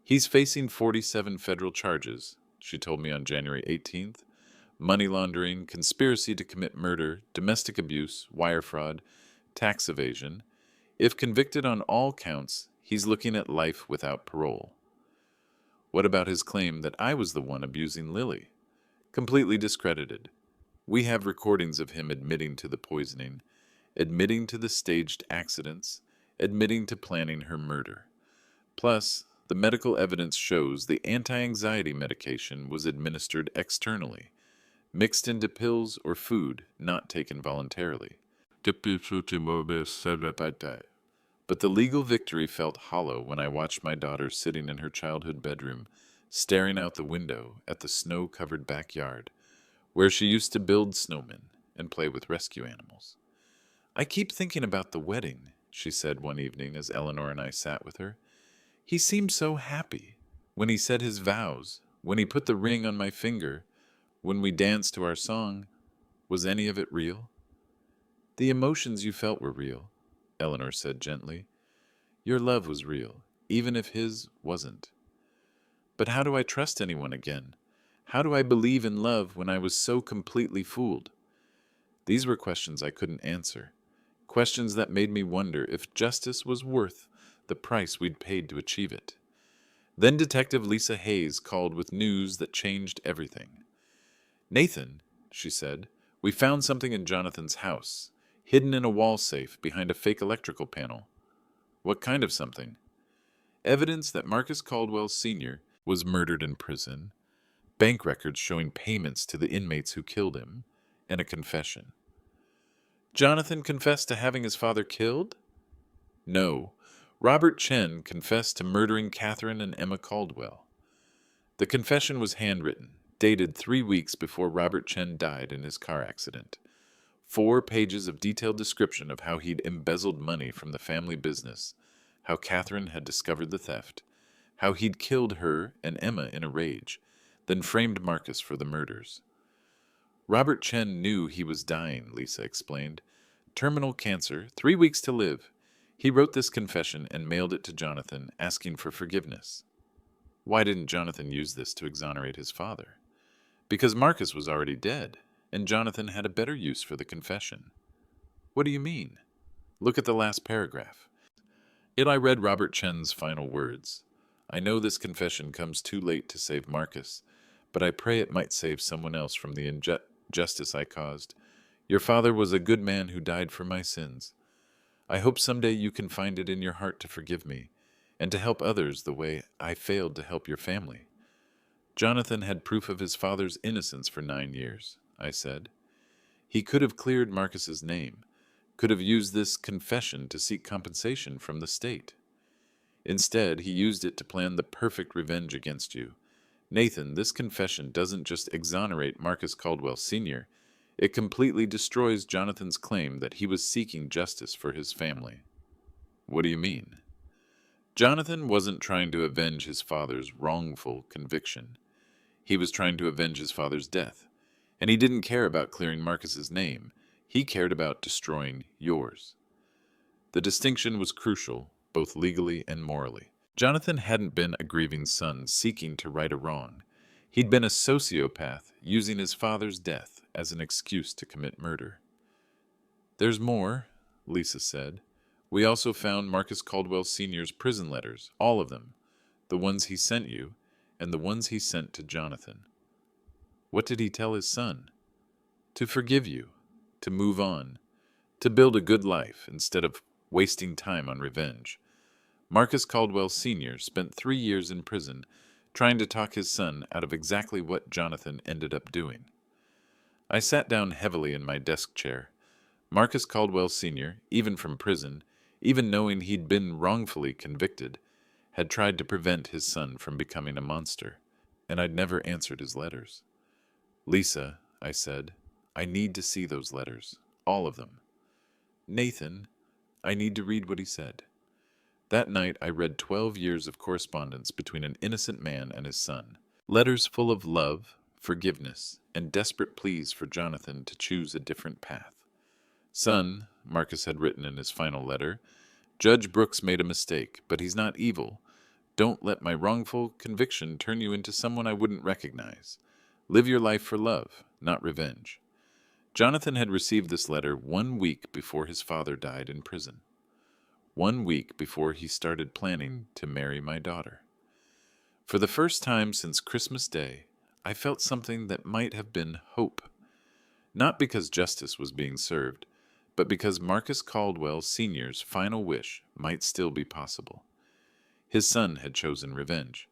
"He's facing 47 federal charges," she told me on January 18th. "Money laundering, conspiracy to commit murder, domestic abuse, wire fraud, tax evasion. If convicted on all counts, he's looking at life without parole." What about his claim that I was the one abusing Lily? Completely discredited. We have recordings of him admitting to the poisoning, admitting to the staged accidents, admitting to planning her murder. Plus, the medical evidence shows the anti-anxiety medication was administered externally, mixed into pills or food not taken voluntarily. But the legal victory felt hollow when I watched my daughter sitting in her childhood bedroom, staring out the window at the snow-covered backyard, where she used to build snowmen and play with rescue animals. "I keep thinking about the wedding," she said one evening as Eleanor and I sat with her. "He seemed so happy. When he said his vows, when he put the ring on my finger, when we danced to our song, was any of it real?" "The emotions you felt were real," Eleanor said gently. "Your love was real, even if his wasn't." "But how do I trust anyone again? How do I believe in love when I was so completely fooled?" These were questions I couldn't answer, questions that made me wonder if justice was worth the price we'd paid to achieve it. Then Detective Lisa Hayes called with news that changed everything. "Nathan," she said, "we found something in Jonathan's house, hidden in a wall safe behind a fake electrical panel." "What kind of something?" "Evidence that Marcus Caldwell Sr. was murdered in prison, bank records showing payments to the inmates who killed him, and a confession." "Jonathan confessed to having his father killed?" "No. Robert Chen confessed to murdering Catherine and Emma Caldwell. The confession was handwritten, dated 3 weeks before Robert Chen died in his car accident. 4 pages of detailed description of how he'd embezzled money from the family business, how Catherine had discovered the theft, how he'd killed her and Emma in a rage, then framed Marcus for the murders. Robert Chen knew he was dying, Lisa explained. Terminal cancer, 3 weeks to live. He wrote this confession and mailed it to Jonathan, asking for forgiveness. Why didn't Jonathan use this to exonerate his father? Because Marcus was already dead, and Jonathan had a better use for the confession. What do you mean? Look at the last paragraph. I read Robert Chen's final words. I know this confession comes too late to save Marcus, but I pray it might save someone else from the injustice I caused. Your father was a good man who died for my sins. I hope someday you can find it in your heart to forgive me, and to help others the way I failed to help your family. Jonathan had proof of his father's innocence for 9 years, I said. He could have cleared Marcus's name, could have used this confession to seek compensation from the state. Instead, he used it to plan the perfect revenge against you. Nathan, this confession doesn't just exonerate Marcus Caldwell Sr., it completely destroys Jonathan's claim that he was seeking justice for his family. What do you mean? Jonathan wasn't trying to avenge his father's wrongful conviction. He was trying to avenge his father's death. And he didn't care about clearing Marcus's name. He cared about destroying yours. The distinction was crucial, both legally and morally. Jonathan hadn't been a grieving son seeking to right a wrong. He'd been a sociopath using his father's death as an excuse to commit murder. There's more, Lisa said. We also found Marcus Caldwell Sr.'s prison letters, all of them, the ones he sent you, and the ones he sent to Jonathan. What did he tell his son? To forgive you, to move on, to build a good life instead of wasting time on revenge. Marcus Caldwell Sr. spent 3 years in prison trying to talk his son out of exactly what Jonathan ended up doing. I sat down heavily in my desk chair. Marcus Caldwell Sr., even from prison, even knowing he'd been wrongfully convicted, had tried to prevent his son from becoming a monster, and I'd never answered his letters. Lisa, I said, I need to see those letters, all of them. Nathan, I need to read what he said. That night I read 12 years of correspondence between an innocent man and his son, letters full of love, forgiveness, and desperate pleas for Jonathan to choose a different path. Son, Marcus had written in his final letter, Judge Brooks made a mistake, but he's not evil. Don't let my wrongful conviction turn you into someone I wouldn't recognize. Live your life for love, not revenge. Jonathan had received this letter 1 week before his father died in prison. 1 week before he started planning to marry my daughter. For the first time since Christmas Day, I felt something that might have been hope. Not because justice was being served, but because Marcus Caldwell Sr.'s final wish might still be possible. His son had chosen revenge.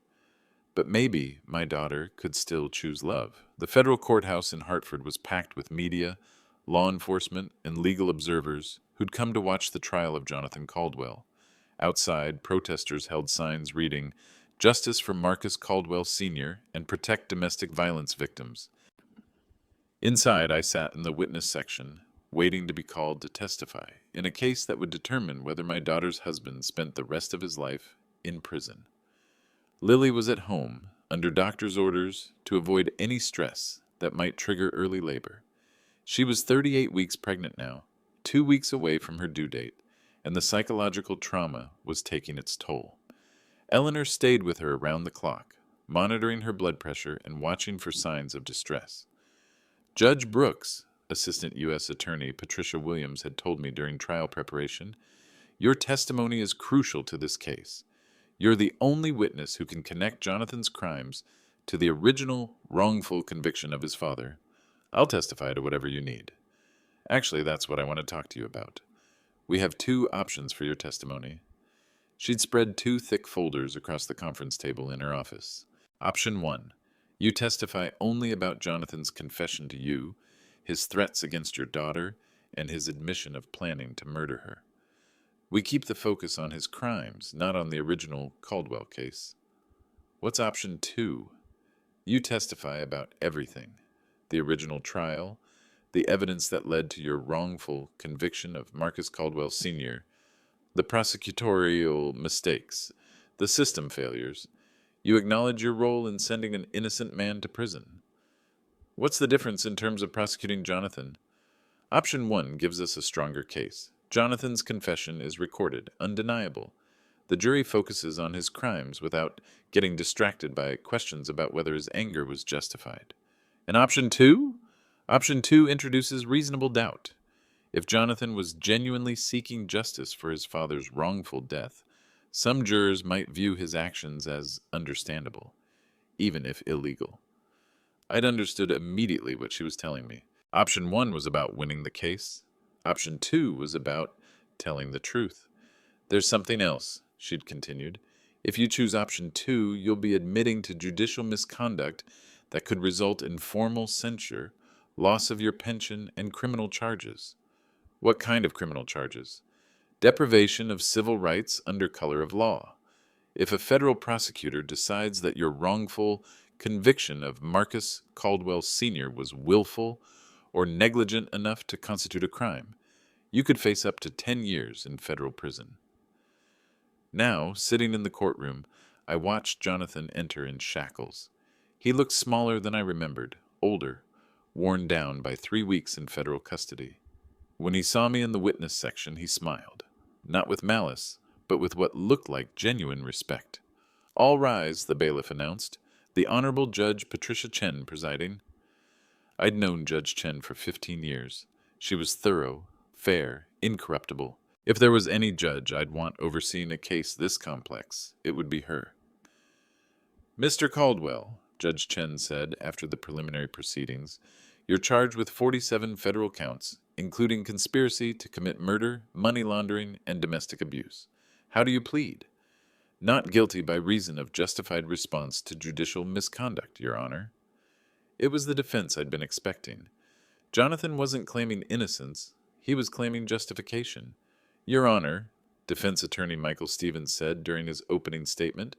But maybe my daughter could still choose love. The federal courthouse in Hartford was packed with media, law enforcement, and legal observers who'd come to watch the trial of Jonathan Caldwell. Outside, protesters held signs reading, Justice for Marcus Caldwell Sr. and Protect Domestic Violence Victims. Inside, I sat in the witness section, waiting to be called to testify in a case that would determine whether my daughter's husband spent the rest of his life in prison. Lily was at home, under doctor's orders, to avoid any stress that might trigger early labor. She was 38 weeks pregnant now, 2 weeks away from her due date, and the psychological trauma was taking its toll. Eleanor stayed with her around the clock, monitoring her blood pressure and watching for signs of distress. Judge Brooks, Assistant U.S. Attorney Patricia Williams had told me during trial preparation, "Your testimony is crucial to this case. You're the only witness who can connect Jonathan's crimes to the original wrongful conviction of his father. I'll testify to whatever you need." Actually, that's what I want to talk to you about. We have 2 options for your testimony. She'd spread 2 thick folders across the conference table in her office. Option 1. You testify only about Jonathan's confession to you, his threats against your daughter, and his admission of planning to murder her. We keep the focus on his crimes, not on the original Caldwell case. What's option 2? You testify about everything: the original trial, the evidence that led to your wrongful conviction of Marcus Caldwell Sr., the prosecutorial mistakes, the system failures. You acknowledge your role in sending an innocent man to prison. What's the difference in terms of prosecuting Jonathan? Option 1 gives us a stronger case. Jonathan's confession is recorded, undeniable. The jury focuses on his crimes without getting distracted by questions about whether his anger was justified. And option 2? Option 2 introduces reasonable doubt. If Jonathan was genuinely seeking justice for his father's wrongful death, some jurors might view his actions as understandable, even if illegal. I'd understood immediately what she was telling me. Option 1 was about winning the case. Option 2 was about telling the truth. There's something else, she'd continued. If you choose option 2, you'll be admitting to judicial misconduct that could result in formal censure, loss of your pension, and criminal charges. What kind of criminal charges? Deprivation of civil rights under color of law. If a federal prosecutor decides that your wrongful conviction of Marcus Caldwell Sr. was willful or negligent enough to constitute a crime, you could face up to 10 years in federal prison. Now, sitting in the courtroom, I watched Jonathan enter in shackles. He looked smaller than I remembered, older, worn down by 3 weeks in federal custody. When he saw me in the witness section, he smiled, not with malice, but with what looked like genuine respect. "All rise," the bailiff announced. "The Honorable Judge Patricia Chen presiding." I'd known Judge Chen for 15 years. She was thorough, fair, incorruptible. If there was any judge I'd want overseeing a case this complex, it would be her. "Mr. Caldwell," Judge Chen said after the preliminary proceedings, "you're charged with 47 federal counts, including conspiracy to commit murder, money laundering, and domestic abuse. How do you plead?" "Not guilty by reason of justified response to judicial misconduct, Your Honor." It was the defense I'd been expecting. Jonathan wasn't claiming innocence, he was claiming justification. "Your Honor," defense attorney Michael Stevens said during his opening statement,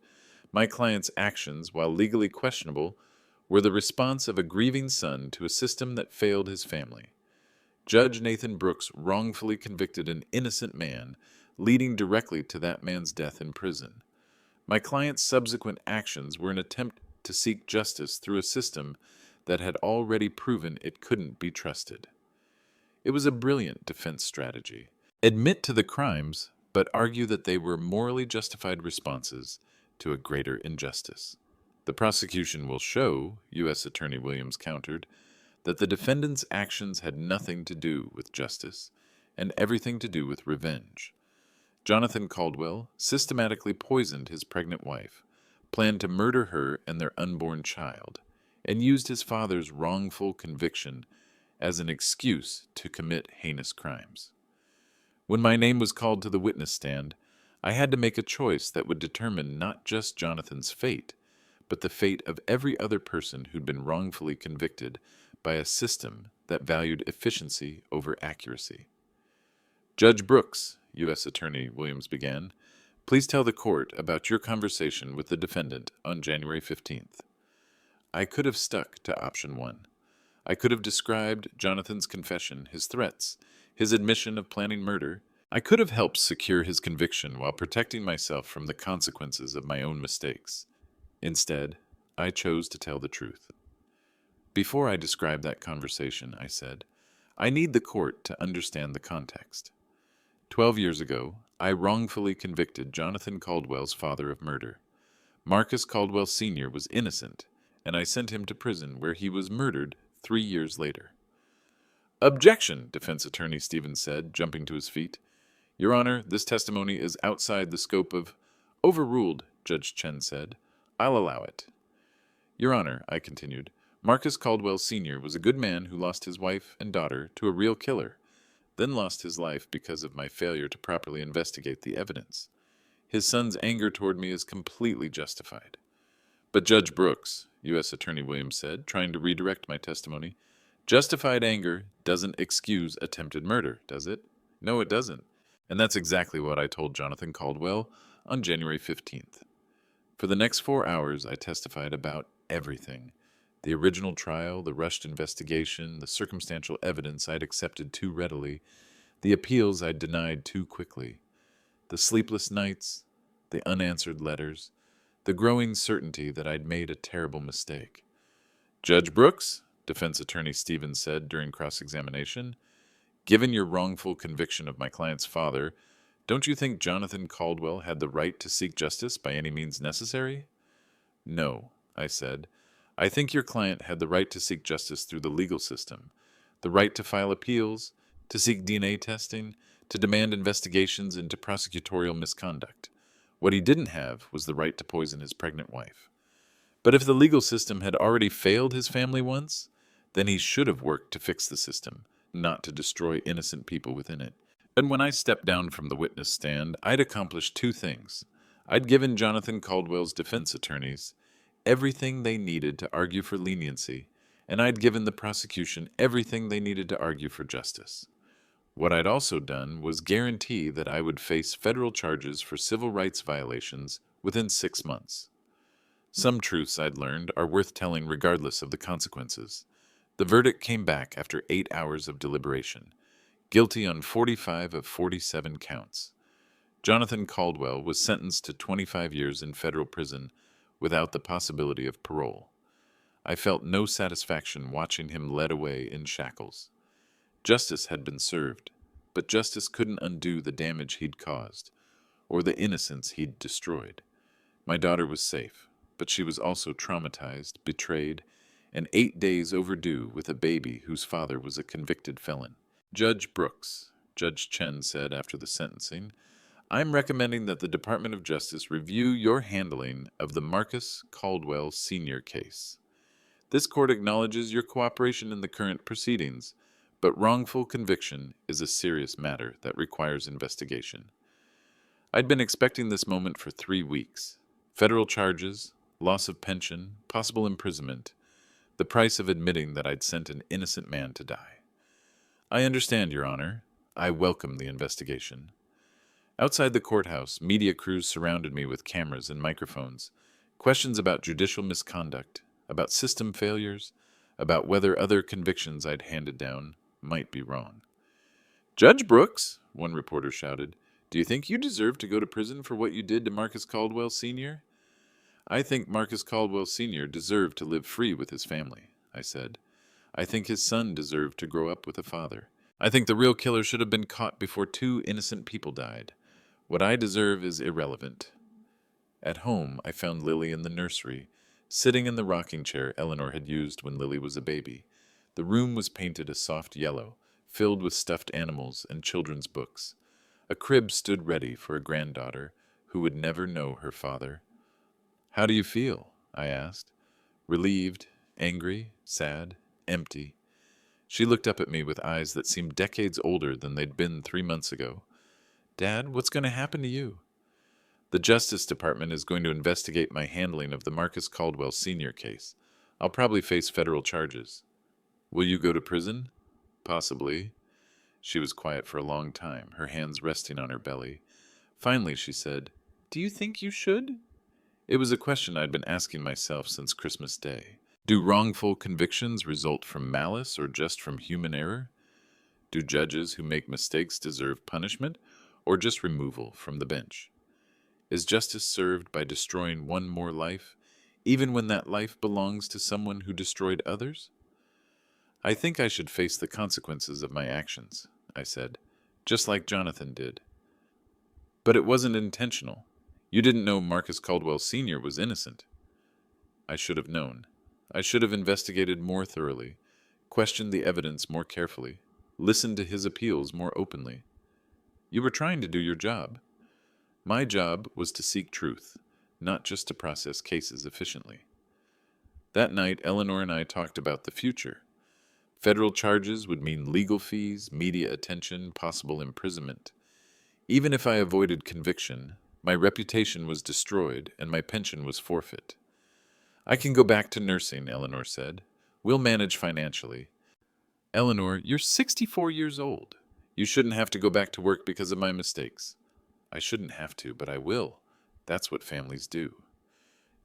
"my client's actions, while legally questionable, were the response of a grieving son to a system that failed his family. Judge Nathan Brooks wrongfully convicted an innocent man, leading directly to that man's death in prison. My client's subsequent actions were an attempt to seek justice through a system that had already proven it couldn't be trusted." It was a brilliant defense strategy. Admit to the crimes, but argue that they were morally justified responses to a greater injustice. "The prosecution will show," U.S. Attorney Williams countered, "that the defendant's actions had nothing to do with justice and everything to do with revenge. Jonathan Caldwell systematically poisoned his pregnant wife, planned to murder her and their unborn child, and used his father's wrongful conviction as an excuse to commit heinous crimes. When my name was called to the witness stand, I had to make a choice that would determine not just Jonathan's fate, but the fate of every other person who'd been wrongfully convicted by a system that valued efficiency over accuracy." "Judge Brooks," U.S. Attorney Williams began, "please tell the court about your conversation with the defendant on January 15th. I could have stuck to option 1. I could have described Jonathan's confession, his threats, his admission of planning murder. I could have helped secure his conviction while protecting myself from the consequences of my own mistakes. Instead, I chose to tell the truth. Before I describe that conversation, I said, I need the court to understand the context. 12 years ago, I wrongfully convicted Jonathan Caldwell's father of murder. Marcus Caldwell Sr. was innocent, and I sent him to prison where he was murdered 3 years later. Objection, defense attorney Stevens said, jumping to his feet. Your Honor, this testimony is outside the scope of... Overruled, Judge Chen said. I'll allow it. Your Honor, I continued, Marcus Caldwell Sr. was a good man who lost his wife and daughter to a real killer, then lost his life because of my failure to properly investigate the evidence. His son's anger toward me is completely justified. But Judge Brooks, U.S. Attorney Williams said, trying to redirect my testimony, justified anger doesn't excuse attempted murder, does it? No, it doesn't. And that's exactly what I told Jonathan Caldwell on January 15th. For the next 4 hours, I testified about everything. The original trial, the rushed investigation, the circumstantial evidence I'd accepted too readily, the appeals I'd denied too quickly, the sleepless nights, the unanswered letters, the growing certainty that I'd made a terrible mistake. Judge Brooks, defense attorney Stevens said during cross-examination, given your wrongful conviction of my client's father, don't you think Jonathan Caldwell had the right to seek justice by any means necessary? No, I said. I think your client had the right to seek justice through the legal system, the right to file appeals, to seek DNA testing, to demand investigations into prosecutorial misconduct. What he didn't have was the right to poison his pregnant wife. But if the legal system had already failed his family once, then he should have worked to fix the system, not to destroy innocent people within it. And when I stepped down from the witness stand, I'd accomplished 2 things. I'd given Jonathan Caldwell's defense attorneys everything they needed to argue for leniency, and I'd given the prosecution everything they needed to argue for justice. What I'd also done was guarantee that I would face federal charges for civil rights violations within 6 months. Some truths I'd learned are worth telling regardless of the consequences. The verdict came back after 8 hours of deliberation, guilty on 45 of 47 counts. Jonathan Caldwell was sentenced to 25 years in federal prison without the possibility of parole. I felt no satisfaction watching him led away in shackles. Justice had been served, but justice couldn't undo the damage he'd caused, or the innocence he'd destroyed. My daughter was safe, but she was also traumatized, betrayed, and 8 days overdue with a baby whose father was a convicted felon. Judge Brooks, Judge Chen said after the sentencing, I'm recommending that the Department of Justice review your handling of the Marcus Caldwell Sr. case. This court acknowledges your cooperation in the current proceedings, but wrongful conviction is a serious matter that requires investigation. I'd been expecting this moment for 3 weeks. Federal charges, loss of pension, possible imprisonment, the price of admitting that I'd sent an innocent man to die. I understand, Your Honor. I welcome the investigation. Outside the courthouse, media crews surrounded me with cameras and microphones. Questions about judicial misconduct, about system failures, about whether other convictions I'd handed down might be wrong. Judge Brooks, one reporter shouted, do you think you deserve to go to prison for what you did to Marcus Caldwell Sr.? I think Marcus Caldwell Sr. deserved to live free with his family, I said. I think his son deserved to grow up with a father. I think the real killer should have been caught before 2 innocent people died. What I deserve is irrelevant. At home, I found Lily in the nursery, sitting in the rocking chair Eleanor had used when Lily was a baby. The room was painted a soft yellow, filled with stuffed animals and children's books. A crib stood ready for a granddaughter who would never know her father. How do you feel? I asked. Relieved, angry, sad, empty. She looked up at me with eyes that seemed decades older than they'd been 3 months ago. Dad, what's going to happen to you? The Justice Department is going to investigate my handling of the Marcus Caldwell Sr. case. I'll probably face federal charges. Will you go to prison? Possibly. She was quiet for a long time, her hands resting on her belly. Finally, she said, Do you think you should? It was a question I'd been asking myself since Christmas Day. Do wrongful convictions result from malice or just from human error? Do judges who make mistakes deserve punishment or just removal from the bench? Is justice served by destroying one more life, even when that life belongs to someone who destroyed others? I think I should face the consequences of my actions, I said, just like Jonathan did. But it wasn't intentional. You didn't know Marcus Caldwell Sr. was innocent. I should have known. I should have investigated more thoroughly, questioned the evidence more carefully, listened to his appeals more openly. You were trying to do your job. My job was to seek truth, not just to process cases efficiently. That night, Eleanor and I talked about the future. Federal charges would mean legal fees, media attention, possible imprisonment. Even if I avoided conviction, my reputation was destroyed and my pension was forfeit. I can go back to nursing, Eleanor said. We'll manage financially. Eleanor, you're 64 years old. You shouldn't have to go back to work because of my mistakes. I shouldn't have to, but I will. That's what families do.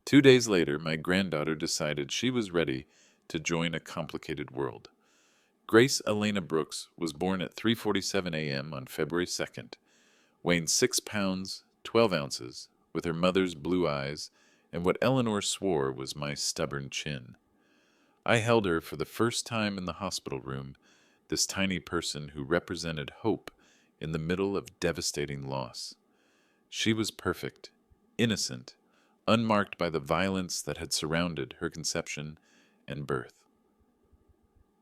2 days later, my granddaughter decided she was ready to join a complicated world. Grace Elena Brooks was born at 3:47 a.m. on February 2nd, weighing 6 pounds, 12 ounces, with her mother's blue eyes and what Eleanor swore was my stubborn chin. I held her for the first time in the hospital room, this tiny person who represented hope in the middle of devastating loss. She was perfect, innocent, unmarked by the violence that had surrounded her conception and birth.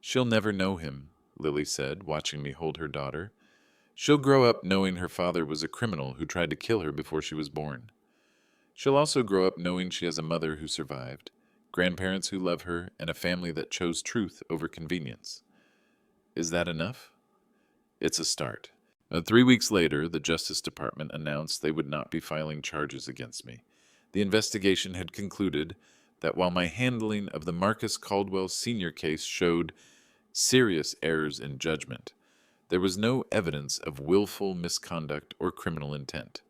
She'll never know him, Lily said, watching me hold her daughter. She'll grow up knowing her father was a criminal who tried to kill her before she was born. She'll also grow up knowing she has a mother who survived, grandparents who love her, and a family that chose truth over convenience. Is that enough? It's a start. 3 weeks later, the Justice Department announced they would not be filing charges against me. The investigation had concluded that while my handling of the Marcus Caldwell Sr. case showed serious errors in judgment, there was no evidence of willful misconduct or criminal intent.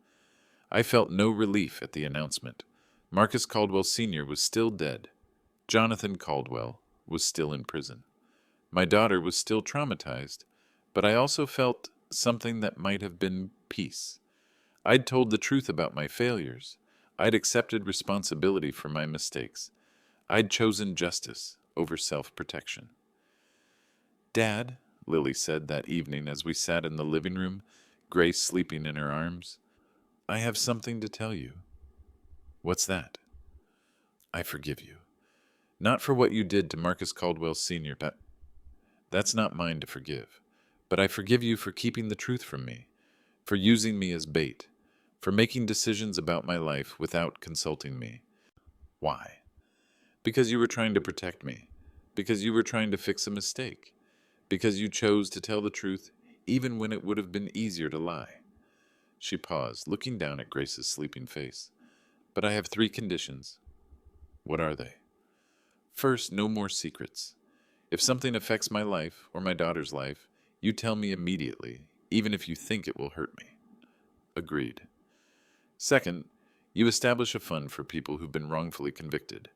I felt no relief at the announcement. Marcus Caldwell Sr. was still dead. Jonathan Caldwell was still in prison. My daughter was still traumatized, but I also felt something that might have been peace. I'd told the truth about my failures. I'd accepted responsibility for my mistakes. I'd chosen justice over self-protection. Dad, Lily said that evening as we sat in the living room, Grace sleeping in her arms, I have something to tell you. What's that? I forgive you. Not for what you did to Marcus Caldwell Sr., but that's not mine to forgive. But I forgive you for keeping the truth from me, for using me as bait, for making decisions about my life without consulting me. Why? Because you were trying to protect me, because you were trying to fix a mistake, because you chose to tell the truth even when it would have been easier to lie. She paused, looking down at Grace's sleeping face. But I have 3 conditions. What are they? First, no more secrets. If something affects my life or my daughter's life, you tell me immediately, even if you think it will hurt me. Agreed. Second, you establish a fund for people who've been wrongfully convicted.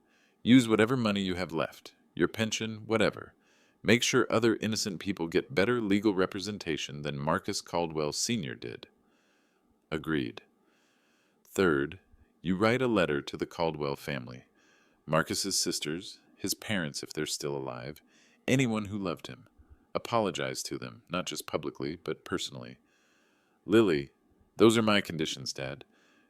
Use whatever money you have left, your pension, whatever. Make sure other innocent people get better legal representation than Marcus Caldwell Sr. did. Agreed. Third, you write a letter to the Caldwell family, Marcus's sisters, his parents if they're still alive, anyone who loved him. Apologize to them, not just publicly, but personally. Lily, those are my conditions, Dad.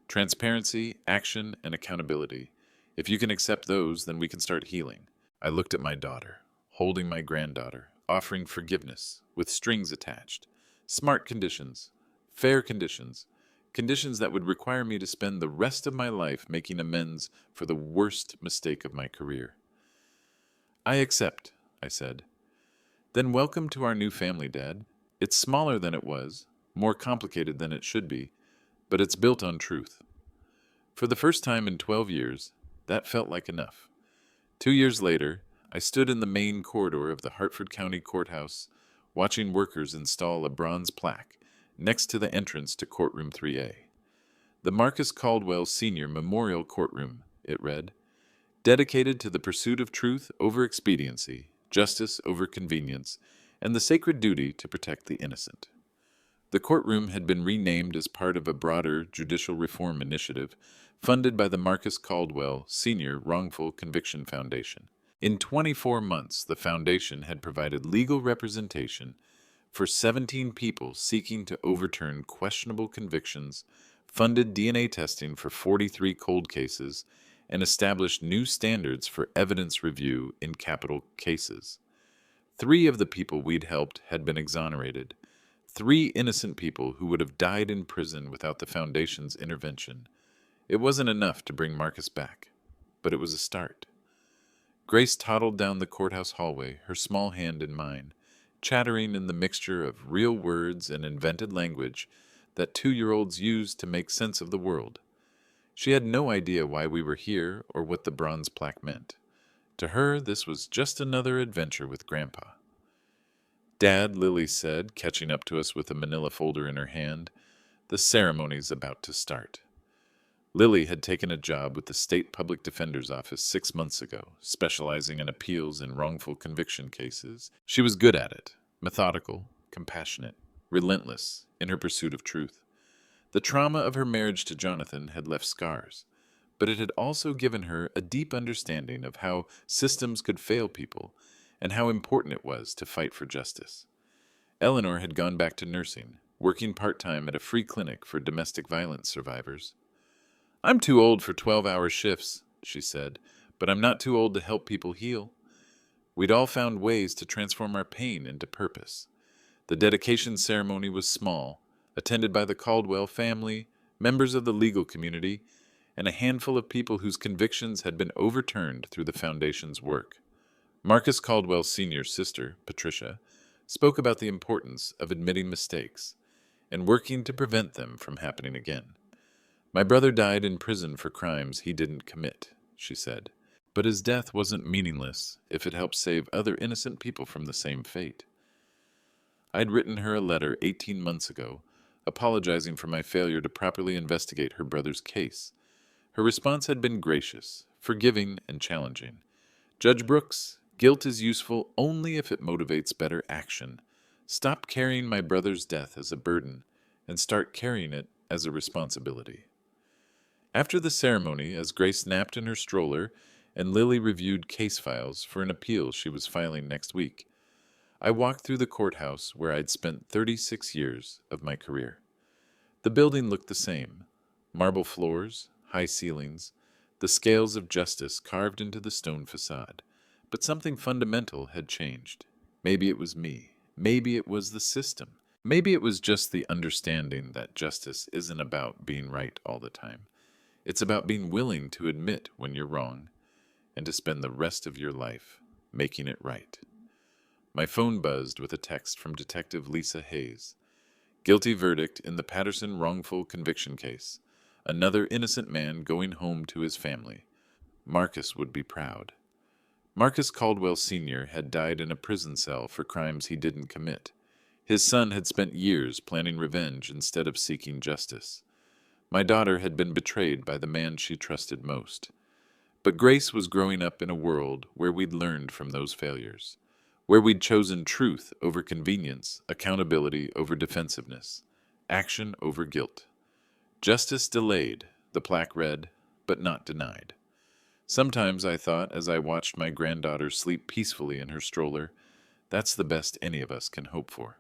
Transparency, action, and accountability. If you can accept those, then we can start healing. I looked at my daughter, holding my granddaughter, offering forgiveness, with strings attached. Smart conditions, fair conditions, conditions that would require me to spend the rest of my life making amends for the worst mistake of my career. I accept, I said. Then welcome to our new family, Dad. It's smaller than it was, more complicated than it should be, but it's built on truth. For the first time in 12 years, that felt like enough. 2 years later, I stood in the main corridor of the Hartford County Courthouse, watching workers install a bronze plaque next to the entrance to Courtroom 3A. The Marcus Caldwell Sr. Memorial Courtroom, it read. dedicated to the pursuit of truth over expediency, justice over convenience, and the sacred duty to protect the innocent. The courtroom had been renamed as part of a broader judicial reform initiative funded by the Marcus Caldwell Sr. Wrongful Conviction Foundation. In 24 months, the foundation had provided legal representation for 17 people seeking to overturn questionable convictions, funded DNA testing for 43 cold cases, and established new standards for evidence review in capital cases. 3 of the people we'd helped had been exonerated. 3 innocent people who would have died in prison without the Foundation's intervention. It wasn't enough to bring Marcus back, but it was a start. Grace toddled down the courthouse hallway, her small hand in mine, chattering in the mixture of real words and invented language that 2-year-olds use to make sense of the world. She had no idea why we were here or what the bronze plaque meant. To her, this was just another adventure with Grandpa. "Dad," Lily said, catching up to us with a manila folder in her hand, "the ceremony's about to start." Lily had taken a job with the State Public Defender's Office 6 months ago, specializing in appeals in wrongful conviction cases. She was good at it, methodical, compassionate, relentless in her pursuit of truth. The trauma of her marriage to Jonathan had left scars, but it had also given her a deep understanding of how systems could fail people and how important it was to fight for justice. Eleanor had gone back to nursing, working part-time at a free clinic for domestic violence survivors. "I'm too old for 12-hour shifts," she said, "but I'm not too old to help people heal." We'd all found ways to transform our pain into purpose. The dedication ceremony was small, attended by the Caldwell family, members of the legal community, and a handful of people whose convictions had been overturned through the Foundation's work. Marcus Caldwell Sr.'s sister, Patricia, spoke about the importance of admitting mistakes and working to prevent them from happening again. "My brother died in prison for crimes he didn't commit," she said. "But his death wasn't meaningless if it helped save other innocent people from the same fate." I'd written her a letter 18 months ago, apologizing for my failure to properly investigate her brother's case. Her response had been gracious, forgiving, and challenging. "Judge Brooks, guilt is useful only if it motivates better action. Stop carrying my brother's death as a burden and start carrying it as a responsibility." After the ceremony, as Grace napped in her stroller and Lily reviewed case files for an appeal she was filing next week, I walked through the courthouse where I'd spent 36 years of my career. The building looked the same: marble floors, high ceilings, the scales of justice carved into the stone facade. But something fundamental had changed. Maybe it was me. Maybe it was the system. Maybe it was just the understanding that justice isn't about being right all the time. It's about being willing to admit when you're wrong and to spend the rest of your life making it right. My phone buzzed with a text from Detective Lisa Hayes. "Guilty verdict in the Patterson wrongful conviction case. Another innocent man going home to his family. Marcus would be proud." Marcus Caldwell Sr. had died in a prison cell for crimes he didn't commit. His son had spent years planning revenge instead of seeking justice. My daughter had been betrayed by the man she trusted most. But Grace was growing up in a world where we'd learned from those failures, where we'd chosen truth over convenience, accountability over defensiveness, action over guilt. "Justice delayed," the plaque read, "but not denied." Sometimes I thought, as I watched my granddaughter sleep peacefully in her stroller, that's the best any of us can hope for.